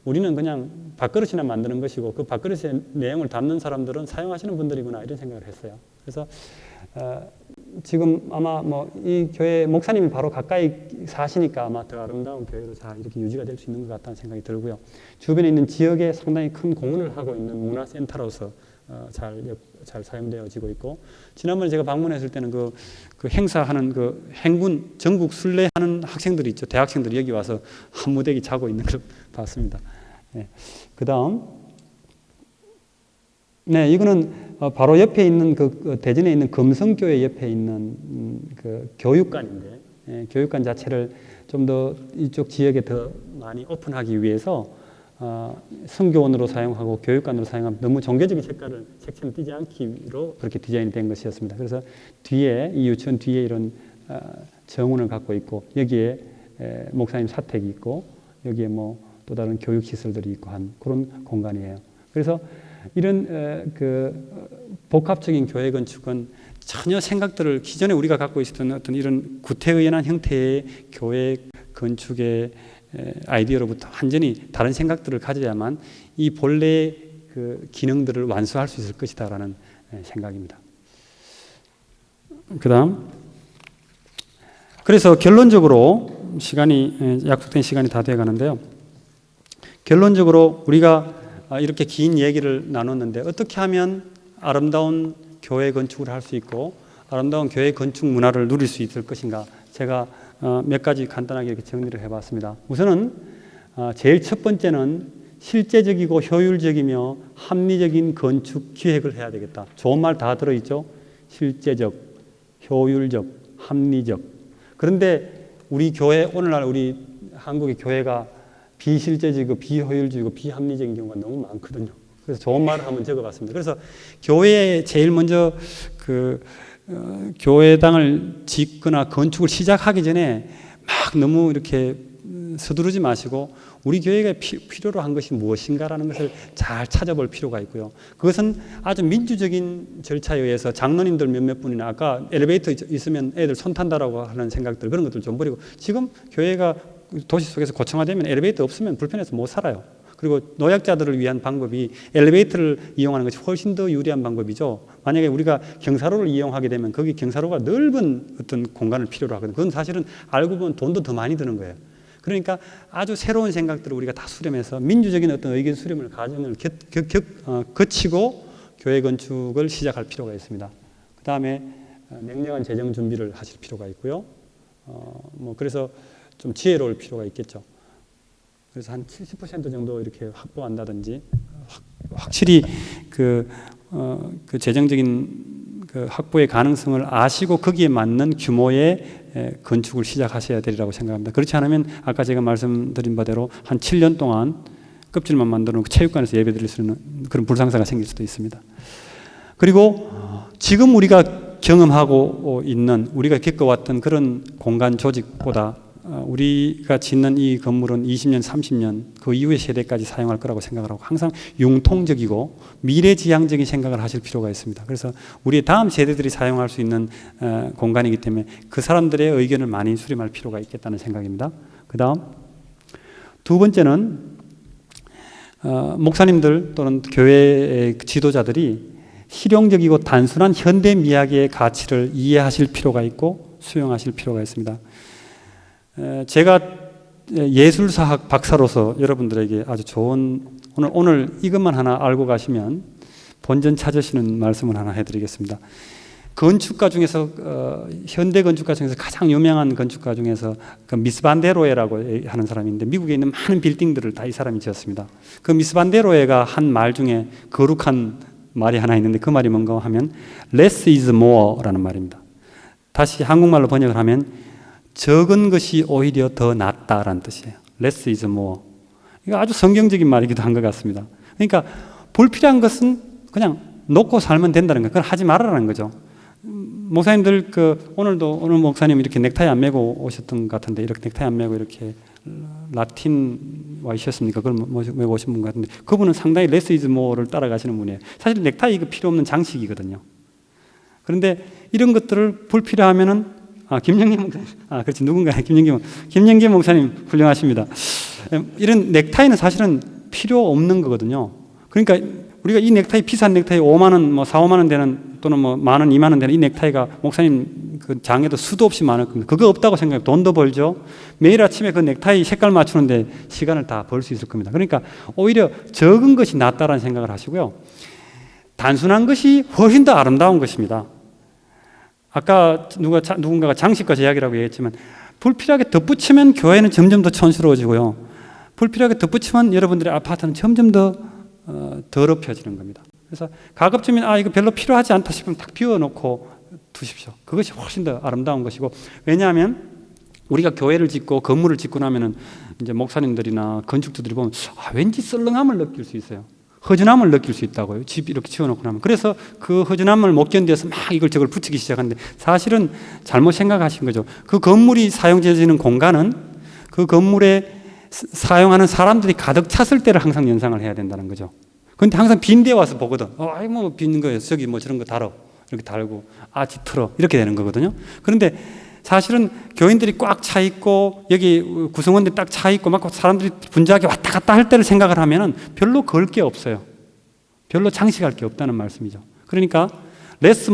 우리는 그냥 밥그릇이나 만드는 것이고 그 밥그릇의 내용을 담는 사람들은 사용하시는 분들이구나, 이런 생각을 했어요. 그래서 지금 아마 이 교회 목사님이 바로 가까이 사시니까 아마 더 아름다운 교회로 잘 이렇게 유지가 될 수 있는 것 같다는 생각이 들고요. 주변에 있는 지역에 상당히 큰 공헌을 하고 있는 문화센터로서 잘 사용되어지고 있고, 지난번에 제가 방문했을 때는 그 행사하는 그 행군 전국 순례하는 학생들이 있죠. 대학생들이 여기 와서 한 무대기 자고 있는 걸 봤습니다. 네. 그다음, 네, 이거는 바로 옆에 있는 그 대전에 있는 금성교회 옆에 있는 그 교육관인데, 교육관 자체를 좀 더 이쪽 지역에 더 많이 오픈하기 위해서 성교원으로 사용하고 교육관으로 사용하면 너무 종교적인 색채는 띄지 않기로 그렇게 디자인이 된 것이었습니다. 그래서 뒤에, 이 유치원 뒤에 이런 정원을 갖고 있고, 여기에 목사님 사택이 있고, 여기에 또 다른 교육 시설들이 있고 한 그런 공간이에요. 그래서 이런 복합적인 교회 건축은 전혀 생각들을 기존에 우리가 갖고 있었던 어떤 이런 구태의연한 형태의 교회 건축의 아이디어로부터 완전히 다른 생각들을 가져야만 이 본래의 그 기능들을 완수할 수 있을 것이다라는 생각입니다. 그다음, 그래서 결론적으로 약속된 시간이 다 되어 가는데요. 결론적으로 우리가 이렇게 긴 얘기를 나눴는데, 어떻게 하면 아름다운 교회 건축을 할 수 있고 아름다운 교회 건축 문화를 누릴 수 있을 것인가, 제가 몇 가지 간단하게 이렇게 정리를 해봤습니다. 우선은 제일 첫 번째는 실제적이고 효율적이며 합리적인 건축 기획을 해야 되겠다. 좋은 말 다 들어있죠. 실제적, 효율적, 합리적. 그런데 우리 교회, 오늘날 우리 한국의 교회가 비실제적이고 비효율적이고 비합리적인 경우가 너무 많거든요. 그래서 좋은 말을 한번 적어봤습니다. 그래서 교회에 제일 먼저 교회당을 짓거나 건축을 시작하기 전에 막 너무 이렇게 서두르지 마시고 우리 교회가 필요로 한 것이 무엇인가라는 것을 잘 찾아볼 필요가 있고요. 그것은 아주 민주적인 절차에 의해서 장로님들 몇몇 분이나, 아까 엘리베이터 있으면 애들 손 탄다라고 하는 생각들, 그런 것들 좀 버리고, 지금 교회가 도시 속에서 고층화되면 엘리베이터 없으면 불편해서 못 살아요. 그리고 노약자들을 위한 방법이 엘리베이터를 이용하는 것이 훨씬 더 유리한 방법이죠. 만약에 우리가 경사로를 이용하게 되면 거기 경사로가 넓은 어떤 공간을 필요로 하거든요. 그건 사실은 알고 보면 돈도 더 많이 드는 거예요. 그러니까 아주 새로운 생각들을 우리가 다 수렴해서 민주적인 어떤 의견 수렴을 과정을 거치고 교회 건축을 시작할 필요가 있습니다. 그 다음에 냉정한 재정 준비를 하실 필요가 있고요. 그래서 좀 지혜로울 필요가 있겠죠. 그래서 한 70% 정도 이렇게 확보한다든지, 확실히 그 재정적인 그 확보의 가능성을 아시고 거기에 맞는 규모의 건축을 시작하셔야 되리라고 생각합니다. 그렇지 않으면 아까 제가 말씀드린 바대로 한 7년 동안 껍질만 만들어 놓고 체육관에서 예배드릴 수 있는 그런 불상사가 생길 수도 있습니다. 그리고 지금 우리가 경험하고 있는, 우리가 겪어왔던 그런 공간 조직보다 우리가 짓는 이 건물은 20년, 30년 그 이후의 세대까지 사용할 거라고 생각을 하고, 항상 융통적이고 미래지향적인 생각을 하실 필요가 있습니다. 그래서 우리 다음 세대들이 사용할 수 있는 공간이기 때문에 그 사람들의 의견을 많이 수렴할 필요가 있겠다는 생각입니다. 그 다음, 두 번째는 목사님들 또는 교회의 지도자들이 실용적이고 단순한 현대 미학의 가치를 이해하실 필요가 있고 수용하실 필요가 있습니다. 제가 예술사학 박사로서 여러분들에게 아주 좋은 오늘 이것만 하나 알고 가시면 본전 찾으시는 말씀을 하나 해드리겠습니다. 건축가 중에서 현대 건축가 중에서 가장 유명한 건축가 중에서 그 미스 반데로에라고 하는 사람인데 미국에 있는 많은 빌딩들을 다 이 사람이 지었습니다. 그 미스 반데로에가 한 말 중에 거룩한 말이 하나 있는데 그 말이 뭔가 하면 less is more라는 말입니다. 다시 한국말로 번역을 하면 적은 것이 오히려 더 낫다라는 뜻이에요. less is more. 이거 아주 성경적인 말이기도 한 것 같습니다. 그러니까 불필요한 것은 그냥 놓고 살면 된다는 거예요. 그걸 하지 말아라는 거죠. 목사님들 오늘 목사님 이렇게 넥타이 안 메고 오셨던 것 같은데 이렇게 넥타이 안 메고 이렇게 라틴 와이셨습니까? 그걸 메고 오신 분 같은데 그분은 상당히 less is more를 따라가시는 분이에요. 사실 넥타이 이거 필요 없는 장식이거든요. 그런데 이런 것들을 불필요하면은 김영기 목사님, 그렇지 누군가 김영기 목사님 훌륭하십니다. 이런 넥타이는 사실은 필요 없는 거거든요. 그러니까 우리가 이 넥타이 비싼 넥타이 5만 원, 4, 5만 원 되는 또는 만 원, 2만 원 되는 이 넥타이가 목사님 그 장에도 수도 없이 많을 겁니다. 그거 없다고 생각해요. 돈도 벌죠. 매일 아침에 그 넥타이 색깔 맞추는데 시간을 다 벌 수 있을 겁니다. 그러니까 오히려 적은 것이 낫다라는 생각을 하시고요. 단순한 것이 훨씬 더 아름다운 것입니다. 아까 누군가가 장식과 제약이라고 얘기했지만 불필요하게 덧붙이면 교회는 점점 더 촌스러워지고요. 불필요하게 덧붙이면 여러분들의 아파트는 점점 더 더럽혀지는 겁니다. 그래서 가급적이면 이거 별로 필요하지 않다 싶으면 딱 비워놓고 두십시오. 그것이 훨씬 더 아름다운 것이고 왜냐하면 우리가 교회를 짓고 건물을 짓고 나면은 이제 목사님들이나 건축주들이 보면 왠지 썰렁함을 느낄 수 있어요. 허전함을 느낄 수 있다고요. 집 이렇게 치워놓고 나면. 그래서 그 허전함을 못 견뎌서 막 이걸 저걸 붙이기 시작하는데 사실은 잘못 생각하신 거죠. 그 건물이 사용되어지는 공간은 그 건물에 사용하는 사람들이 가득 찼을 때를 항상 연상을 해야 된다는 거죠. 그런데 항상 빈 데 와서 보거든. 빈 거예요. 저기 저런 거 달어. 이렇게 달고 짙어. 이렇게 되는 거거든요. 그런데 사실은 교인들이 꽉 차 있고 여기 구성원들이 딱 차 있고 막 사람들이 분주하게 왔다 갔다 할 때를 생각을 하면은 별로 걸 게 없어요. 별로 장식할 게 없다는 말씀이죠. 그러니까 less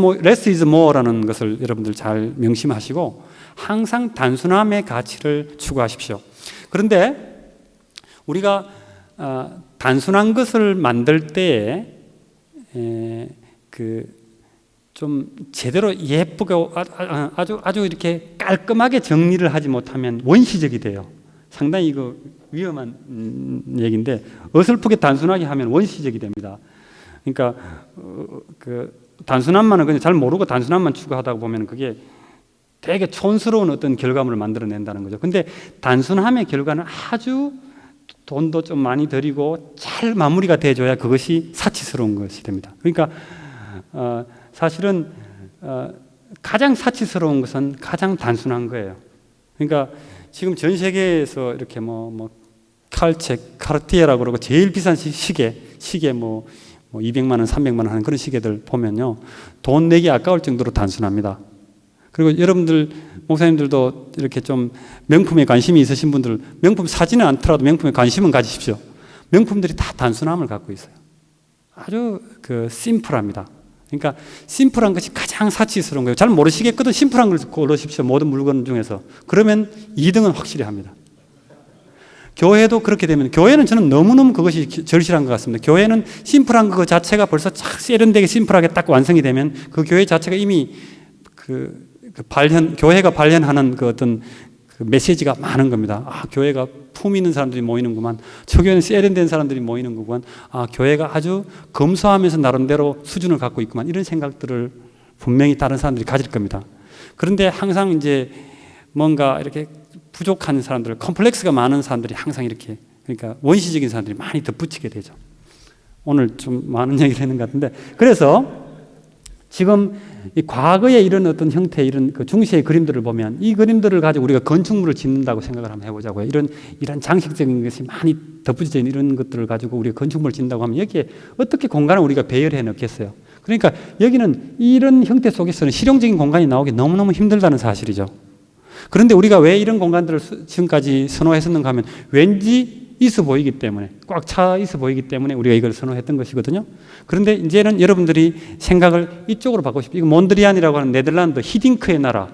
is more라는 것을 여러분들 잘 명심하시고 항상 단순함의 가치를 추구하십시오. 그런데 우리가 단순한 것을 만들 때에 좀 제대로 예쁘게 아주 이렇게 깔끔하게 정리를 하지 못하면 원시적이 돼요. 상당히 이거 위험한 얘기인데 어설프게 단순하게 하면 원시적이 됩니다. 그러니까 단순함만은 그냥 잘 모르고 단순함만 추구하다 보면 그게 되게 촌스러운 어떤 결과물을 만들어낸다는 거죠. 근데 단순함의 결과는 아주 돈도 좀 많이 들이고 잘 마무리가 돼줘야 그것이 사치스러운 것이 됩니다. 그러니까 사실은 가장 사치스러운 것은 가장 단순한 거예요. 그러니까 지금 전 세계에서 이렇게 칼책, 카르티에라고 그러고 제일 비싼 시계 200만 원, 300만 원 하는 그런 시계들 보면요. 돈 내기 아까울 정도로 단순합니다. 그리고 여러분들 목사님들도 이렇게 좀 명품에 관심이 있으신 분들 명품 사지는 않더라도 명품에 관심은 가지십시오. 명품들이 다 단순함을 갖고 있어요. 아주 심플합니다. 그러니까 심플한 것이 가장 사치스러운 거예요. 잘 모르시겠거든 심플한 걸 고르십시오. 모든 물건 중에서. 그러면 2등은 확실히 합니다. 교회도 그렇게 되면 교회는 저는 너무너무 그것이 절실한 것 같습니다. 교회는 심플한 것 자체가 벌써 착 세련되게 심플하게 딱 완성이 되면 그 교회 자체가 이미 교회가 발현하는 어떤 메시지가 많은 겁니다. 교회가 품 있는 사람들이 모이는구만. 저 교회는 세련된 사람들이 모이는 거구만. 교회가 아주 검소하면서 나름대로 수준을 갖고 있구만. 이런 생각들을 분명히 다른 사람들이 가질 겁니다. 그런데 항상 이제 뭔가 이렇게 부족한 사람들, 컴플렉스가 많은 사람들이 항상 이렇게 그러니까 원시적인 사람들이 많이 덧붙이게 되죠. 오늘 좀 많은 얘기를 했는 것 같은데 그래서 지금 이 과거의 이런 어떤 형태의 이런 중시의 그림들을 보면 이 그림들을 가지고 우리가 건축물을 짓는다고 생각을 한번 해보자고요. 이런 장식적인 것이 많이 덧붙여져 있는 이런 것들을 가지고 우리가 건축물을 짓는다고 하면 여기에 어떻게 공간을 우리가 배열해 넣겠어요? 그러니까 여기는 이런 형태 속에서는 실용적인 공간이 나오기 너무너무 힘들다는 사실이죠. 그런데 우리가 왜 이런 공간들을 지금까지 선호했었는가 하면 왠지 있어 보이기 때문에 꽉 차 있어 보이기 때문에 우리가 이걸 선호했던 것이거든요. 그런데 이제는 여러분들이 생각을 이쪽으로 바꾸십시오. 이거 몬드리안이라고 하는 네덜란드 히딩크의 나라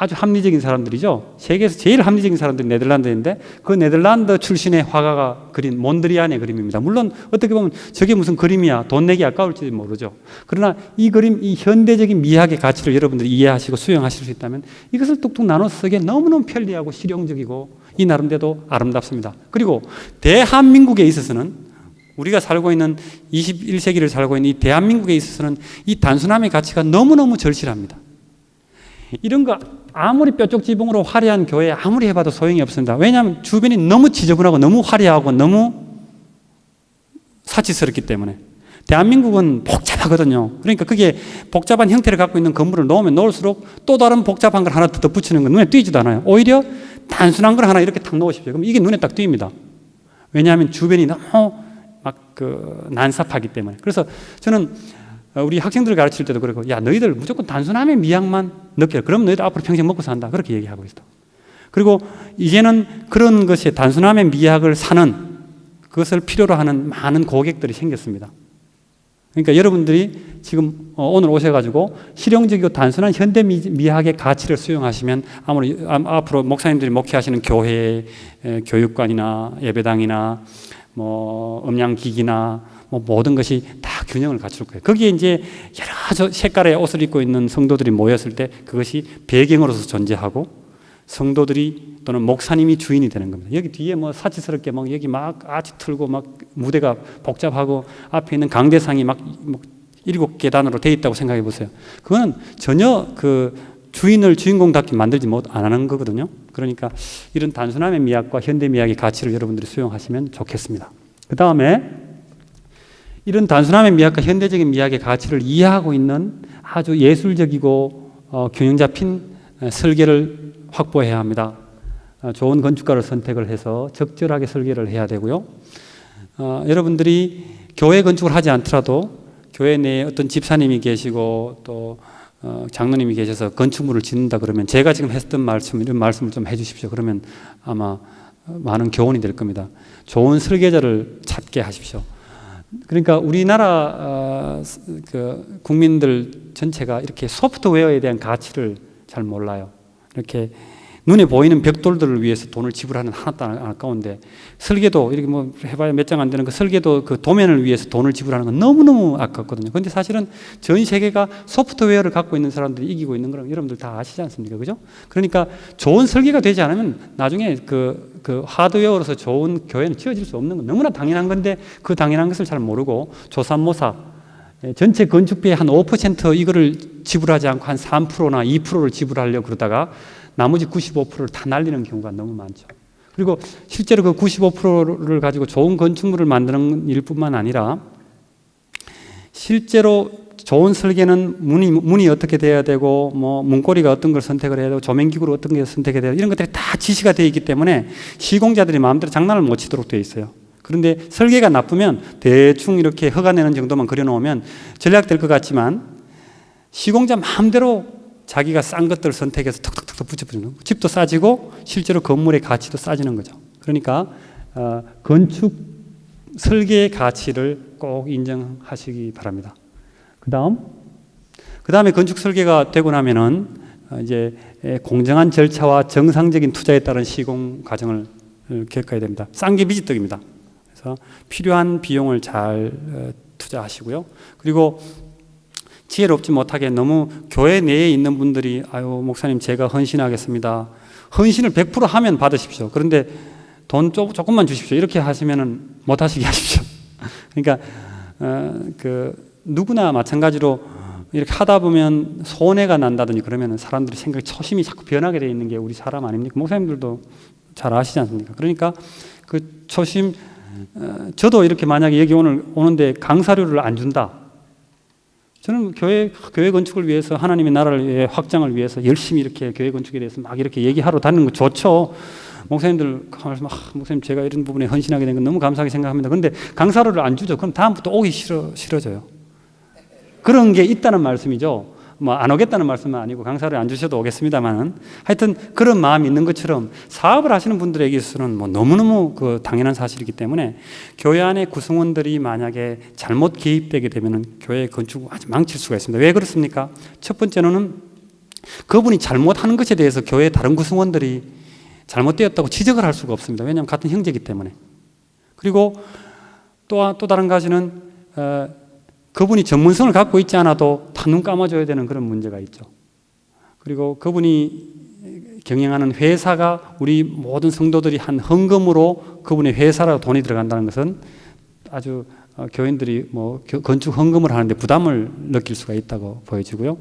아주 합리적인 사람들이죠. 세계에서 제일 합리적인 사람들이 네덜란드인데 그 네덜란드 출신의 화가가 그린 몬드리안의 그림입니다. 물론 어떻게 보면 저게 무슨 그림이야, 돈 내기 아까울지 모르죠. 그러나 이 그림, 이 현대적인 미학의 가치를 여러분들이 이해하시고 수용하실 수 있다면 이것을 뚝뚝 나눠서 쓰기에 너무너무 편리하고 실용적이고 이 나름대로 아름답습니다. 그리고 대한민국에 있어서는 우리가 살고 있는 21세기를 살고 있는 이 대한민국에 있어서는 이 단순함의 가치가 너무너무 절실합니다. 이런 거 아무리 뾰족 지붕으로 화려한 교회 아무리 해봐도 소용이 없습니다. 왜냐하면 주변이 너무 지저분하고 너무 화려하고 너무 사치스럽기 때문에. 대한민국은 복잡하거든요. 그러니까 그게 복잡한 형태를 갖고 있는 건물을 놓으면 놓을수록 또 다른 복잡한 걸 하나 더 붙이는 건 눈에 띄지도 않아요. 오히려 단순한 걸 하나 이렇게 탁 놓으십시오. 그럼 이게 눈에 딱 띄입니다. 왜냐하면 주변이 너무 막 난삽하기 때문에. 그래서 저는 우리 학생들을 가르칠 때도 그러고, 야, 너희들 무조건 단순함의 미학만 느껴. 그럼 너희들 앞으로 평생 먹고 산다. 그렇게 얘기하고 있어. 그리고 이제는 그런 것이 단순함의 미학을 사는 그것을 필요로 하는 많은 고객들이 생겼습니다. 그러니까 여러분들이 지금 오늘 오셔가지고 실용적이고 단순한 현대 미학의 가치를 수용하시면 앞으로 목사님들이 목회하시는 교회, 교육관이나 예배당이나 뭐 음향기기나 뭐 모든 것이 다 균형을 갖출 거예요. 거기에 이제 여러 색깔의 옷을 입고 있는 성도들이 모였을 때 그것이 배경으로서 존재하고 성도들이 또는 목사님이 주인이 되는 겁니다. 여기 뒤에 뭐 사치스럽게 막 여기 막 아치 틀고 막 무대가 복잡하고 앞에 있는 강대상이 막 7계단으로 돼 있다고 생각해 보세요. 그거는 전혀 그 주인을 주인공답게 만들지 안 하는 거거든요. 그러니까 이런 단순함의 미학과 현대 미학의 가치를 여러분들이 수용하시면 좋겠습니다. 그 다음에 이런 단순함의 미학과 현대적인 미학의 가치를 이해하고 있는 아주 예술적이고 균형 잡힌 설계를 확보해야 합니다. 좋은 건축가를 선택을 해서 적절하게 설계를 해야 되고요. 여러분들이 교회 건축을 하지 않더라도 교회 내에 어떤 집사님이 계시고 또 장로님이 계셔서 건축물을 짓는다 그러면 제가 지금 했던 말씀, 이런 말씀을 좀 해주십시오. 그러면 아마 많은 교훈이 될 겁니다. 좋은 설계자를 찾게 하십시오. 그러니까 우리나라 국민들 전체가 이렇게 소프트웨어에 대한 가치를 잘 몰라요. 이렇게 눈에 보이는 벽돌들을 위해서 돈을 지불하는 하나도 안 아까운데 설계도 이렇게 뭐 해봐야 몇 장 안 되는 그 설계도 그 도면을 위해서 돈을 지불하는 건 너무너무 아깝거든요. 그런데 사실은 전 세계가 소프트웨어를 갖고 있는 사람들이 이기고 있는 걸 여러분들 다 아시지 않습니까? 그죠? 그러니까 좋은 설계가 되지 않으면 나중에 그 하드웨어로서 좋은 교회는 지어질 수 없는 건 너무나 당연한 건데 그 당연한 것을 잘 모르고 조삼모사 전체 건축비의 한 5% 이거를 지불하지 않고 한 3%나 2%를 지불하려고 그러다가 나머지 95%를 다 날리는 경우가 너무 많죠. 그리고 실제로 그 95%를 가지고 좋은 건축물을 만드는 일뿐만 아니라 실제로 좋은 설계는 문이 어떻게 돼야 되고 뭐 문고리가 어떤 걸 선택을 해야 되고 조명기구를 어떤 걸 선택해야 되고 이런 것들이 다 지시가 되어 있기 때문에 시공자들이 마음대로 장난을 못 치도록 되어 있어요. 그런데 설계가 나쁘면 대충 이렇게 허가내는 정도만 그려놓으면 전략될 것 같지만 시공자 마음대로 자기가 싼 것들을 선택해서 턱턱턱 붙여주는 집도 싸지고 실제로 건물의 가치도 싸지는 거죠. 그러니까 건축 설계의 가치를 꼭 인정하시기 바랍니다. 그 다음에 건축 설계가 되고 나면은 이제 공정한 절차와 정상적인 투자에 따른 시공 과정을 겪어야 됩니다. 싼 게 비지떡입니다. 그래서 필요한 비용을 잘 투자하시고요. 그리고 지혜롭지 못하게 너무 교회 내에 있는 분들이 아유 목사님 제가 헌신하겠습니다. 헌신을 100% 하면 받으십시오. 그런데 돈 조금만 주십시오. 이렇게 하시면은 못 하시게 하십시오. 그러니까 누구나 마찬가지로 이렇게 하다 보면 손해가 난다든지 그러면 사람들이 생각이 초심이 자꾸 변하게 되어 있는 게 우리 사람 아닙니까? 목사님들도 잘 아시지 않습니까? 그러니까 그 초심 저도 이렇게 만약에 여기 오늘 오는데 강사료를 안 준다. 저는 교회 건축을 위해서 하나님의 나라를 위해 확장을 위해서 열심히 이렇게 교회 건축에 대해서 막 이렇게 얘기하러 다니는 거 좋죠. 목사님들 목사님 제가 이런 부분에 헌신하게 된 건 너무 감사하게 생각합니다. 그런데 강사료를 안 주죠. 그럼 다음부터 오기 싫어져요. 그런 게 있다는 말씀이죠. 뭐 안 오겠다는 말씀은 아니고 강사를 안 주셔도 오겠습니다만은 하여튼 그런 마음이 있는 것처럼 사업을 하시는 분들에게 있어서는 뭐 너무너무 그 당연한 사실이기 때문에 교회 안에 구성원들이 만약에 잘못 개입되게 되면은 교회 건축을 아주 망칠 수가 있습니다. 왜 그렇습니까? 첫 번째로는 그분이 잘못하는 것에 대해서 교회 다른 구성원들이 잘못되었다고 지적을 할 수가 없습니다. 왜냐하면 같은 형제이기 때문에. 그리고 또 다른 가지는 그분이 전문성을 갖고 있지 않아도 다 눈 감아줘야 되는 그런 문제가 있죠. 그리고 그분이 경영하는 회사가 우리 모든 성도들이 한 헌금으로 그분의 회사로 돈이 들어간다는 것은 아주 교인들이 뭐 건축 헌금을 하는데 부담을 느낄 수가 있다고 보여지고요.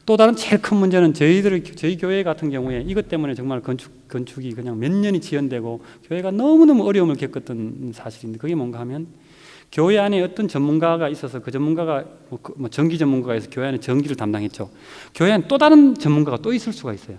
또 다른 제일 큰 문제는 저희 교회 같은 경우에 이것 때문에 정말 건축이 그냥 몇 년이 지연되고 교회가 너무너무 어려움을 겪었던 사실인데, 그게 뭔가 하면 교회 안에 어떤 전문가가 있어서 그 전문가가 뭐 전기 전문가가 있어서 교회 안에 전기를 담당했죠. 교회 안에 또 다른 전문가가 또 있을 수가 있어요.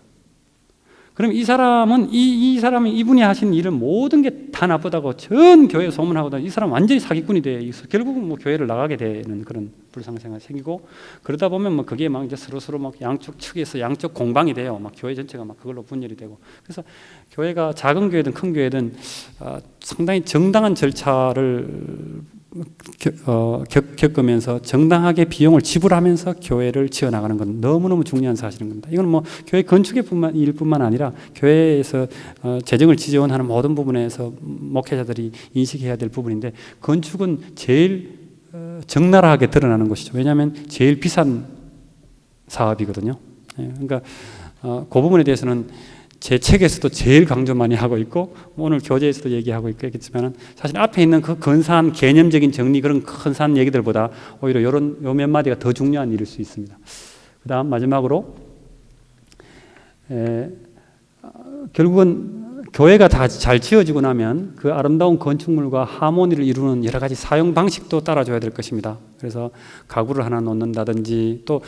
그럼 이 사람은 이분이 하신 일은 모든 게 다 나쁘다고 전 교회에 소문하고 이 사람 완전히 사기꾼이 돼 있어. 결국은 뭐 교회를 나가게 되는 그런 불상생활이 생기고, 그러다 보면 뭐 그게 막 이제 서로 막 양쪽 측에서 양쪽 공방이 돼요. 막 교회 전체가 막 그걸로 분열이 되고. 그래서 교회가 작은 교회든 큰 교회든 상당히 정당한 절차를 겪으면서 정당하게 비용을 지불하면서 교회를 지어나가는 건 너무너무 중요한 사실인 겁니다. 이건 뭐 교회 건축의 일뿐만 아니라 교회에서 재정을 지원하는 모든 부분에서 목회자들이 인식해야 될 부분인데, 건축은 제일 적나라하게 드러나는 것이죠. 왜냐하면 제일 비싼 사업이거든요. 그러니까 그 부분에 대해서는 제 책에서도 제일 강조 많이 하고 있고 오늘 교재에서도 얘기하고 있겠지만, 사실 앞에 있는 그 근사한 개념적인 정리, 그런 근사한 얘기들보다 오히려 요 몇 마디가 더 중요한 일일 수 있습니다. 그 다음 마지막으로 결국은 교회가 다 잘 지어지고 나면 그 아름다운 건축물과 하모니를 이루는 여러 가지 사용 방식도 따라줘야 될 것입니다. 그래서 가구를 하나 놓는다든지, 또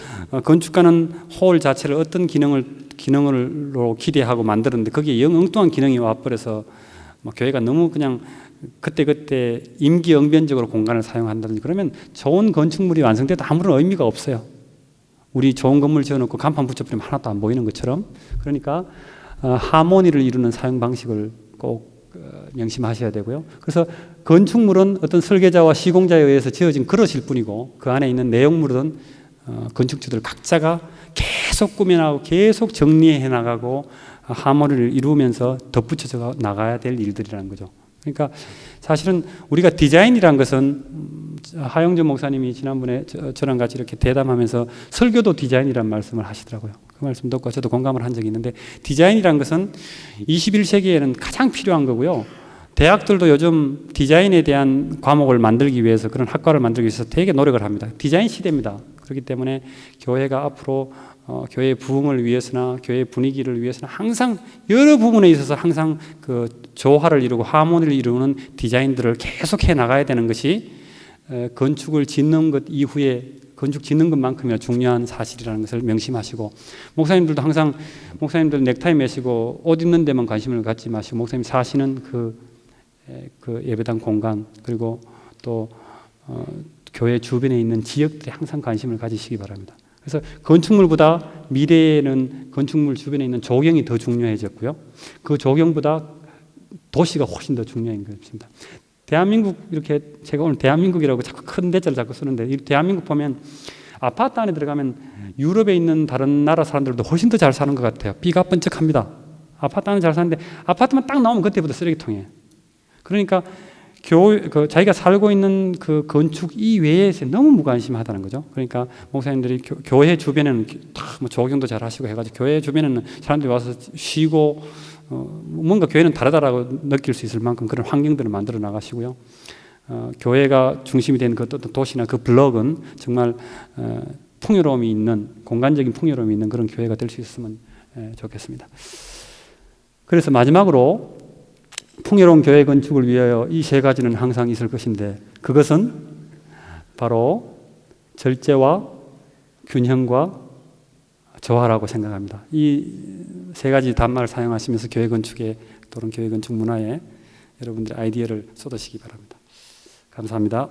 건축가는 홀 자체를 어떤 기능으로 기대하고 만들었는데 거기에 영 엉뚱한 기능이 와버려서 뭐 교회가 너무 그냥 그때 임기응변적으로 공간을 사용한다든지, 그러면 좋은 건축물이 완성돼도 아무런 의미가 없어요. 우리 좋은 건물 지어놓고 간판 붙여버리면 하나도 안 보이는 것처럼. 그러니까 하모니를 이루는 사용 방식을 꼭 명심하셔야 되고요. 그래서 건축물은 어떤 설계자와 시공자에 의해서 지어진 그릇일 뿐이고, 그 안에 있는 내용물은 건축주들 각자가 계속 꾸며나가고 계속 정리해 나가고 하모니를 이루면서 덧붙여져 나가야 될 일들이라는 거죠. 그러니까 사실은 우리가 디자인이란 것은 하영준 목사님이 지난번에 저랑 같이 이렇게 대담하면서 설교도 디자인이란 말씀을 하시더라고요. 그 말씀 듣고 저도 공감을 한 적이 있는데, 디자인이란 것은 21세기에는 가장 필요한 거고요. 대학들도 요즘 디자인에 대한 과목을 만들기 위해서, 그런 학과를 만들기 위해서 되게 노력을 합니다. 디자인 시대입니다. 그렇기 때문에 교회가 앞으로 교회의 부흥을 위해서나 교회의 분위기를 위해서나 항상 여러 부분에 있어서 항상 그 조화를 이루고 하모니를 이루는 디자인들을 계속해 나가야 되는 것이 건축을 짓는 것 이후에 건축 짓는 것만큼이나 중요한 사실이라는 것을 명심하시고, 목사님들도 항상 목사님들 넥타이 매시고 옷 입는 데만 관심을 갖지 마시고 목사님 사시는 그 예배당 공간, 그리고 또 교회 주변에 있는 지역들에 항상 관심을 가지시기 바랍니다. 그래서 건축물보다 미래에는 건축물 주변에 있는 조경이 더 중요해졌고요. 그 조경보다 도시가 훨씬 더 중요한 것입니다. 대한민국, 이렇게 제가 오늘 대한민국이라고 자꾸 큰 대자를 자꾸 쓰는데, 이 대한민국 보면 아파트 안에 들어가면 유럽에 있는 다른 나라 사람들도 훨씬 더 잘 사는 것 같아요. 비가 번쩍합니다. 아파트 안에 잘 사는데 아파트만 딱 나오면 그때부터 쓰레기통이에요. 그러니까 자기가 살고 있는 그 건축 이외에 너무 무관심하다는 거죠. 그러니까 목사님들이 교회 주변에는 다 뭐 조경도 잘 하시고 해가지고 교회 주변에는 사람들이 와서 쉬고 뭔가 교회는 다르다라고 느낄 수 있을 만큼 그런 환경들을 만들어 나가시고요. 교회가 중심이 된 그 도시나 그 블록은 정말 풍요로움이 있는, 공간적인 풍요로움이 있는 그런 교회가 될 수 있으면 좋겠습니다. 그래서 마지막으로 풍요로운 교회 건축을 위하여 이 세 가지는 항상 있을 것인데, 그것은 바로 절제와 균형과 조화라고 생각합니다. 이 세 가지 단말을 사용하시면서 교회 건축에 또는 교회 건축 문화에 여러분들의 아이디어를 쏟으시기 바랍니다. 감사합니다.